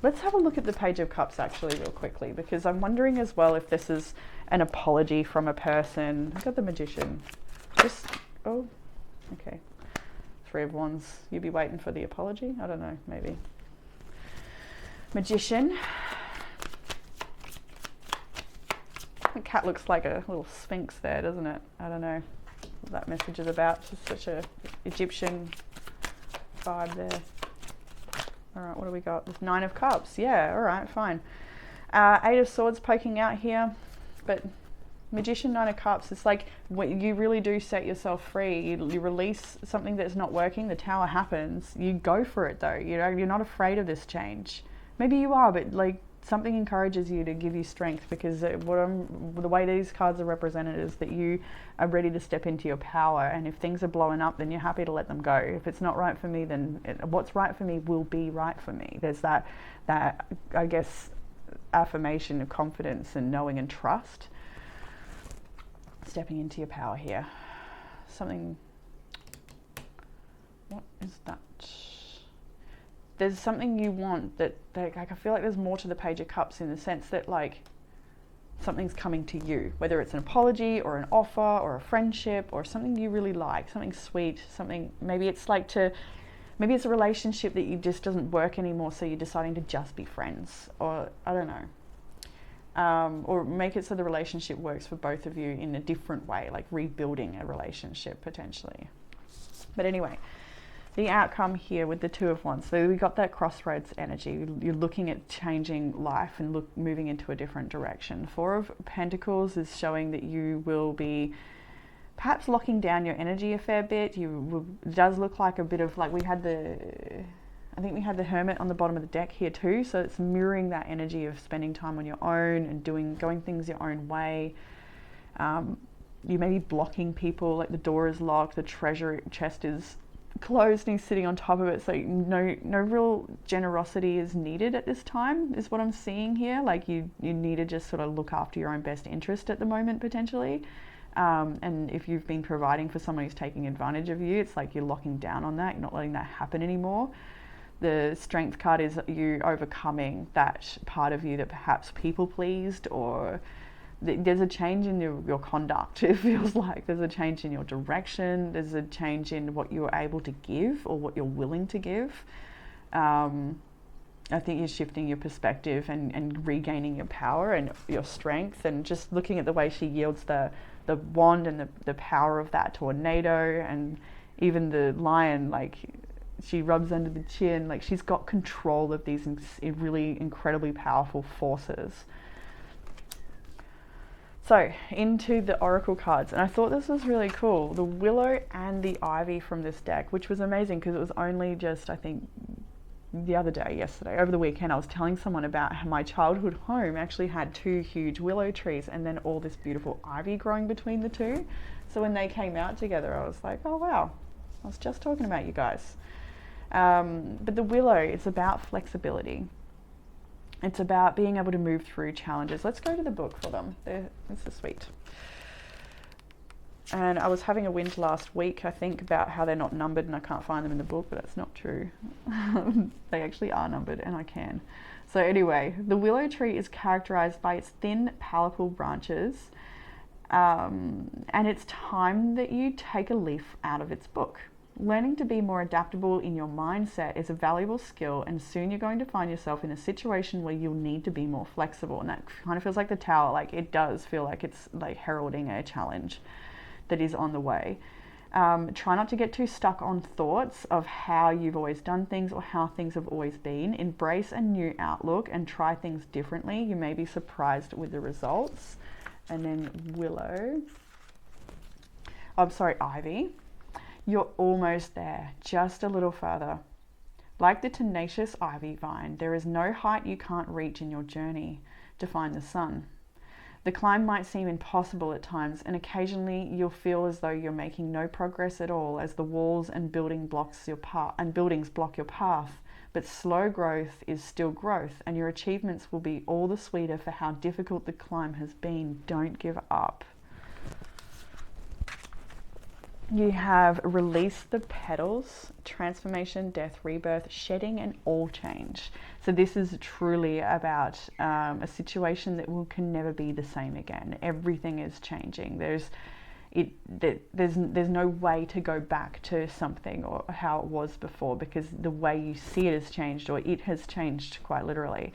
let's have a look at the Page of Cups actually real quickly, because I'm wondering as well if this is an apology from a person. I've got the Magician. Oh, okay. Three of Wands. You'd be waiting for the apology? I don't know, maybe. Magician. The cat looks like a little sphinx there, doesn't it? I don't know what that message is about. Just such a Egyptian vibe there. All right, what do we got? There's Nine of Cups. Yeah, all right, fine. Eight of Swords poking out here, but Magician, Nine of Cups, it's like when you really do set yourself free. You release something that's not working, the Tower happens. You go for it though. You know, you're not afraid of this change. Maybe you are, but like something encourages you to give you strength, because the way these cards are represented is that you are ready to step into your power. And if things are blowing up, then you're happy to let them go. If it's not right for me, then what's right for me will be right for me. There's that I guess affirmation of confidence and knowing and trust. Stepping into your power here. Something, what is that? There's something you want that like, I feel like there's more to the Page of Cups, in the sense that like something's coming to you, whether it's an apology or an offer or a friendship or something you really like, something sweet, something, maybe it's maybe it's a relationship that you just doesn't work anymore, so you're deciding to just be friends, or I don't know. Or make it so the relationship works for both of you in a different way, like rebuilding a relationship potentially. But anyway, the outcome here with the Two of Wands. So we got that crossroads energy. You're looking at changing life and moving into a different direction. Four of Pentacles is showing that you will be perhaps locking down your energy a fair bit. It does look like a bit of like I think we had the Hermit on the bottom of the deck here too, so it's mirroring that energy of spending time on your own and going things your own way. You may be blocking people, like the door is locked, the treasure chest is closed and he's sitting on top of it, so no real generosity is needed at this time, is what I'm seeing here. Like you need to just sort of look after your own best interest at the moment potentially. And if you've been providing for someone who's taking advantage of you, it's like you're locking down on that, you're not letting that happen anymore. The Strength card is you overcoming that part of you that perhaps people pleased, or there's a change in your conduct. It feels like there's a change in your direction. There's a change in what you're able to give or what you're willing to give. I think you're shifting your perspective and regaining your power and your strength, and just looking at the way she yields the wand and the power of that tornado, and even the lion, like she rubs under the chin, like she's got control of these really incredibly powerful forces. So into the Oracle cards, and I thought this was really cool, the Willow and the Ivy from this deck, which was amazing because it was only just, I think, yesterday, over the weekend, I was telling someone about how my childhood home actually had two huge willow trees and then all this beautiful ivy growing between the two. So when they came out together, I was like, oh wow, I was just talking about you guys. But the willow, it's about flexibility. It's about being able to move through challenges. Let's go to the book for them. This is sweet. And I was having a whinge last week, I think, about how they're not numbered and I can't find them in the book, but that's not true. They actually are numbered and I can. So anyway, the willow tree is characterized by its thin, palatable branches, And it's time that you take a leaf out of its book. Learning to be more adaptable in your mindset is a valuable skill, and soon you're going to find yourself in a situation where you'll need to be more flexible. And that kind of feels like the Tower. Like, it does feel like it's like heralding a challenge that is on the way. Try not to get too stuck on thoughts of how you've always done things or how things have always been. Embrace a new outlook and try things differently. You may be surprised with the results. And then Willow. I'm sorry, Ivy. You're almost there, just a little further. Like the tenacious ivy vine, there is no height you can't reach in your journey to find the sun. The climb might seem impossible at times, and occasionally you'll feel as though you're making no progress at all as the walls and buildings block your path. But slow growth is still growth, and your achievements will be all the sweeter for how difficult the climb has been. Don't give up. You have released the petals, transformation, death, rebirth, shedding, and all change. So this is truly about a situation that can never be the same again. Everything is changing. There's no way to go back to something or how it was before, because the way you see it has changed, or it has changed quite literally.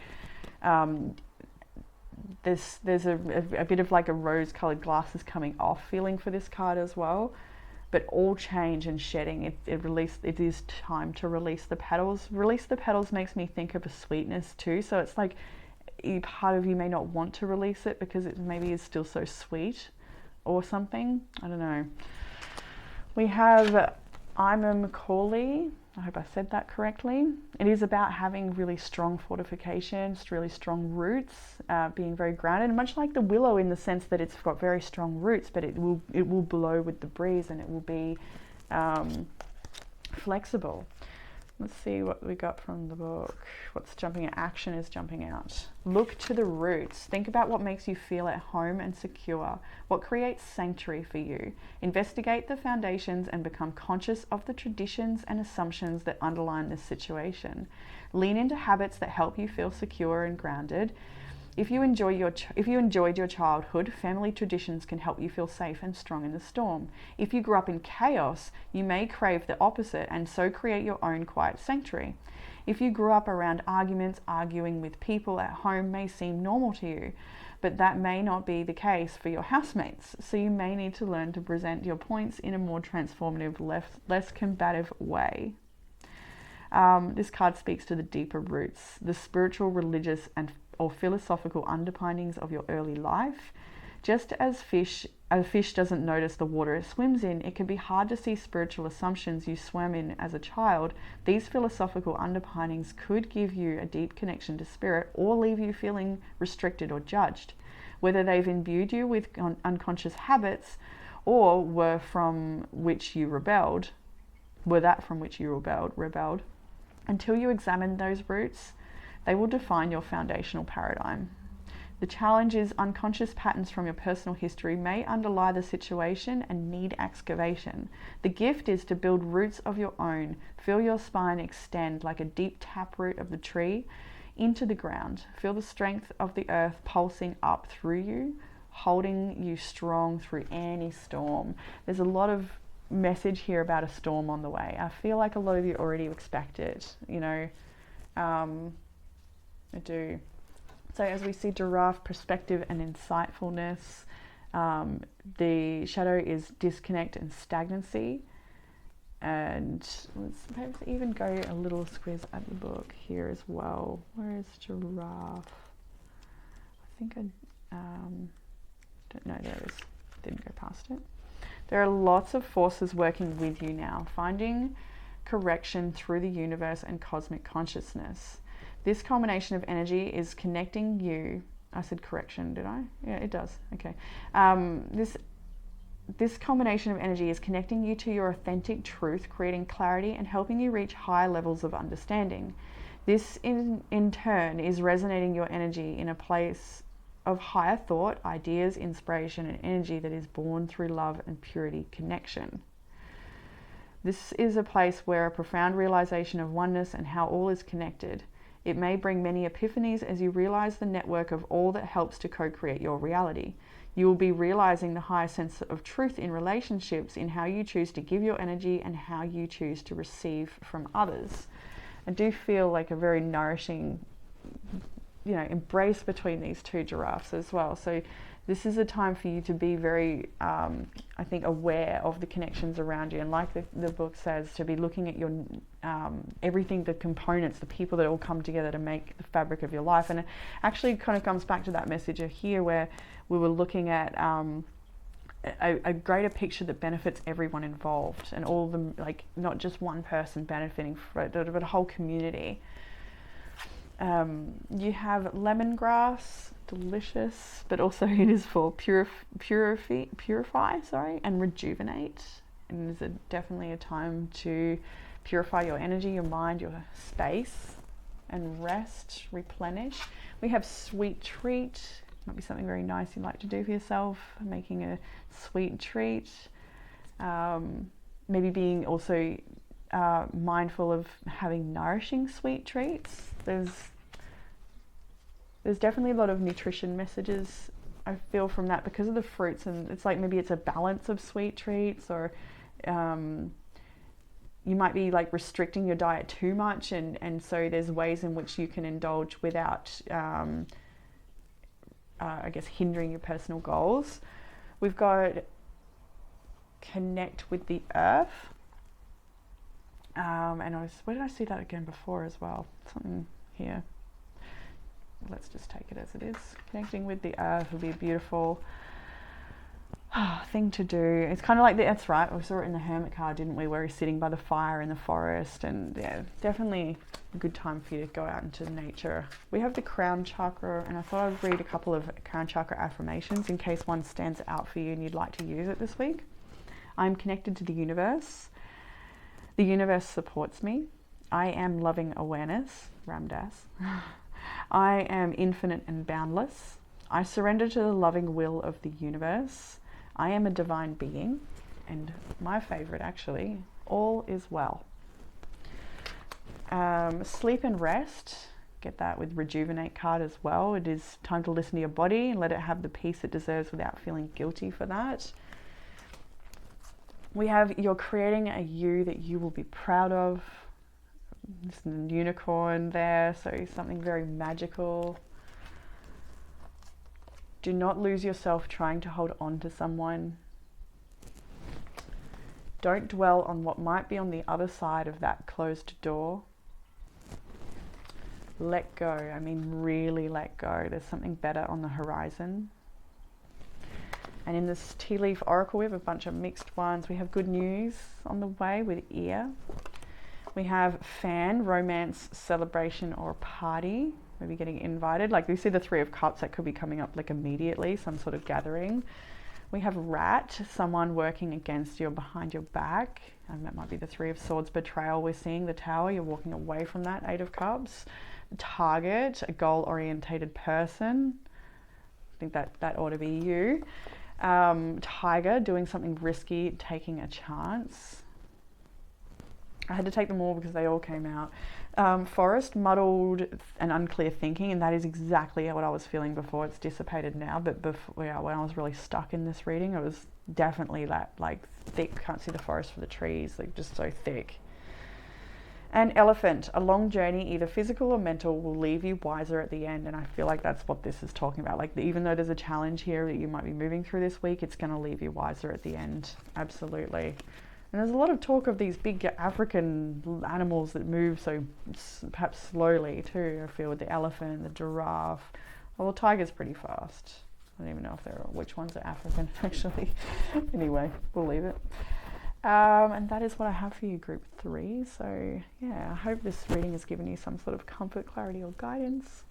There's a bit of like a rose-colored glasses coming off feeling for this card as well. But all change and shedding, it is time to release the petals. Release the petals makes me think of a sweetness too. So it's like part of you may not want to release it because it maybe is still so sweet or something. I don't know. We have Ima Macaulay. I hope I said that correctly. It is about having really strong fortifications, really strong roots, being very grounded, much like the willow in the sense that it's got very strong roots, but it will blow with the breeze and it will be flexible. Let's see what we got from the book. What's jumping out? Action is jumping out. Look to the roots. Think about what makes you feel at home and secure. What creates sanctuary for you. Investigate the foundations and become conscious of the traditions and assumptions that underline this situation. Lean into habits that help you feel secure and grounded. If you enjoyed your childhood, family traditions can help you feel safe and strong in the storm. If you grew up in chaos, you may crave the opposite and so create your own quiet sanctuary. If you grew up around arguments, arguing with people at home may seem normal to you, but that may not be the case for your housemates. So you may need to learn to present your points in a more transformative, less combative way. This card speaks to the deeper roots, the spiritual, religious, or philosophical underpinnings of your early life. Just as a fish doesn't notice the water it swims in, it can be hard to see spiritual assumptions you swam in as a child. These philosophical underpinnings could give you a deep connection to spirit or leave you feeling restricted or judged. Whether they've imbued you with unconscious habits or were that from which you rebelled, until you examine those roots, they will define your foundational paradigm. The challenge is unconscious patterns from your personal history may underlie the situation and need excavation. The gift is to build roots of your own. Feel your spine extend like a deep taproot of the tree into the ground. Feel the strength of the earth pulsing up through you, holding you strong through any storm. There's a lot of message here about a storm on the way. I feel like a lot of you already expect it, I do. So as we see giraffe, perspective and insightfulness, the shadow is disconnect and stagnancy. And let's perhaps even go a little squiz at the book here as well. Where is giraffe? I think don't know, there it is. Didn't go past it. There are lots of forces working with you now, finding correction through the universe and cosmic consciousness. This combination of energy is connecting you. I said correction, did I? Yeah, it does. Okay. This combination of energy is connecting you to your authentic truth, creating clarity and helping you reach higher levels of understanding. This in turn is resonating your energy in a place of higher thought, ideas, inspiration, and energy that is born through love and purity connection. This is a place where a profound realization of oneness and how all is connected. It may bring many epiphanies as you realize the network of all that helps to co-create your reality. You will be realizing the higher sense of truth in relationships, in how you choose to give your energy and how you choose to receive from others. I do feel like a very nourishing, embrace between these two giraffes as well. So this is a time for you to be very, I think, aware of the connections around you. And like the book says, to be looking at your everything, the components, the people that all come together to make the fabric of your life. And it actually kind of comes back to that message of here where we were looking at a greater picture that benefits everyone involved, and all of them, like not just one person benefiting from it, but a whole community. You have lemongrass, delicious, but also it is for purify, and rejuvenate. And it's definitely a time to purify your energy, your mind, your space, and rest, replenish. We have sweet treat. Might be something very nice you'd like to do for yourself, making a sweet treat. Maybe being also mindful of having nourishing sweet treats. There's definitely a lot of nutrition messages I feel from that because of the fruits, and it's like maybe it's a balance of sweet treats, or you might be like restricting your diet too much, and so there's ways in which you can indulge without I guess hindering your personal goals. We've got connect with the earth, and where did I see that again before as well? Something here. Let's just take it as it is. Connecting with the earth will be a beautiful thing to do. It's kind of like that's right, we saw it in the Hermit card, didn't we, where he's sitting by the fire in the forest. And yeah, definitely a good time for you to go out into nature. We have the crown chakra, and I thought I'd read a couple of crown chakra affirmations in case one stands out for you and you'd like to use it this week. I'm connected to the universe. The universe supports me. I am loving awareness. Ram Dass. I am infinite and boundless. I surrender to the loving will of the universe. I am a divine being. And my favorite, actually, all is well. Sleep and rest. Get that with rejuvenate card as well. It is time to listen to your body and let it have the peace it deserves without feeling guilty for that. We have you're creating a you that you will be proud of. There's a unicorn there, so something very magical. Do not lose yourself trying to hold on to someone. Don't dwell on what might be on the other side of that closed door. Let go. I mean, really let go. There's something better on the horizon. And in this tea leaf oracle, we have a bunch of mixed ones. We have good news on the way with ear. We have fan, romance, celebration, or party. Maybe getting invited. Like we see the 3 of Cups, that could be coming up like immediately, some sort of gathering. We have rat, someone working against you or behind your back. And that might be the 3 of Swords, betrayal. We're seeing the Tower, you're walking away from that 8 of Cups. Target, a goal-orientated person. I think that ought to be you. Tiger, doing something risky, taking a chance. I had to take them all because they all came out. Forest, muddled and unclear thinking, and that is exactly what I was feeling before. It's dissipated now, but before, when I was really stuck in this reading, it was definitely that like thick, can't see the forest for the trees, like just so thick. And elephant, a long journey, either physical or mental, will leave you wiser at the end. And I feel like that's what this is talking about. Like even though there's a challenge here that you might be moving through this week, it's going to leave you wiser at the end. Absolutely. And there's a lot of talk of these big African animals that move so perhaps slowly too. I feel with the elephant, the giraffe. Well, the tiger's pretty fast. I don't even know if which ones are African actually. Anyway, we'll leave it. And that is what I have for you, group 3. So yeah, I hope this reading has given you some sort of comfort, clarity, or guidance.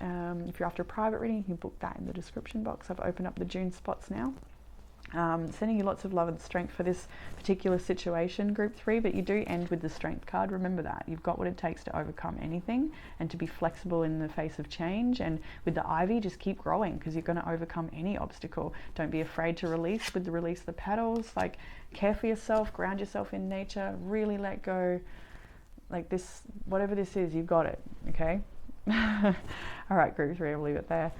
If you're after a private reading, you can book that in the description box. I've opened up the June spots now. Sending you lots of love and strength for this particular situation, group 3, but you do end with the strength card. Remember that you've got what it takes to overcome anything and to be flexible in the face of change. And with the ivy, just keep growing because you're going to overcome any obstacle. Don't be afraid to release with the release the petals. Like, care for yourself, ground yourself in nature, really let go. Like this, whatever this is, you've got it. Okay. All right, group 3, I'll leave it there.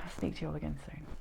I'll speak to you all again soon.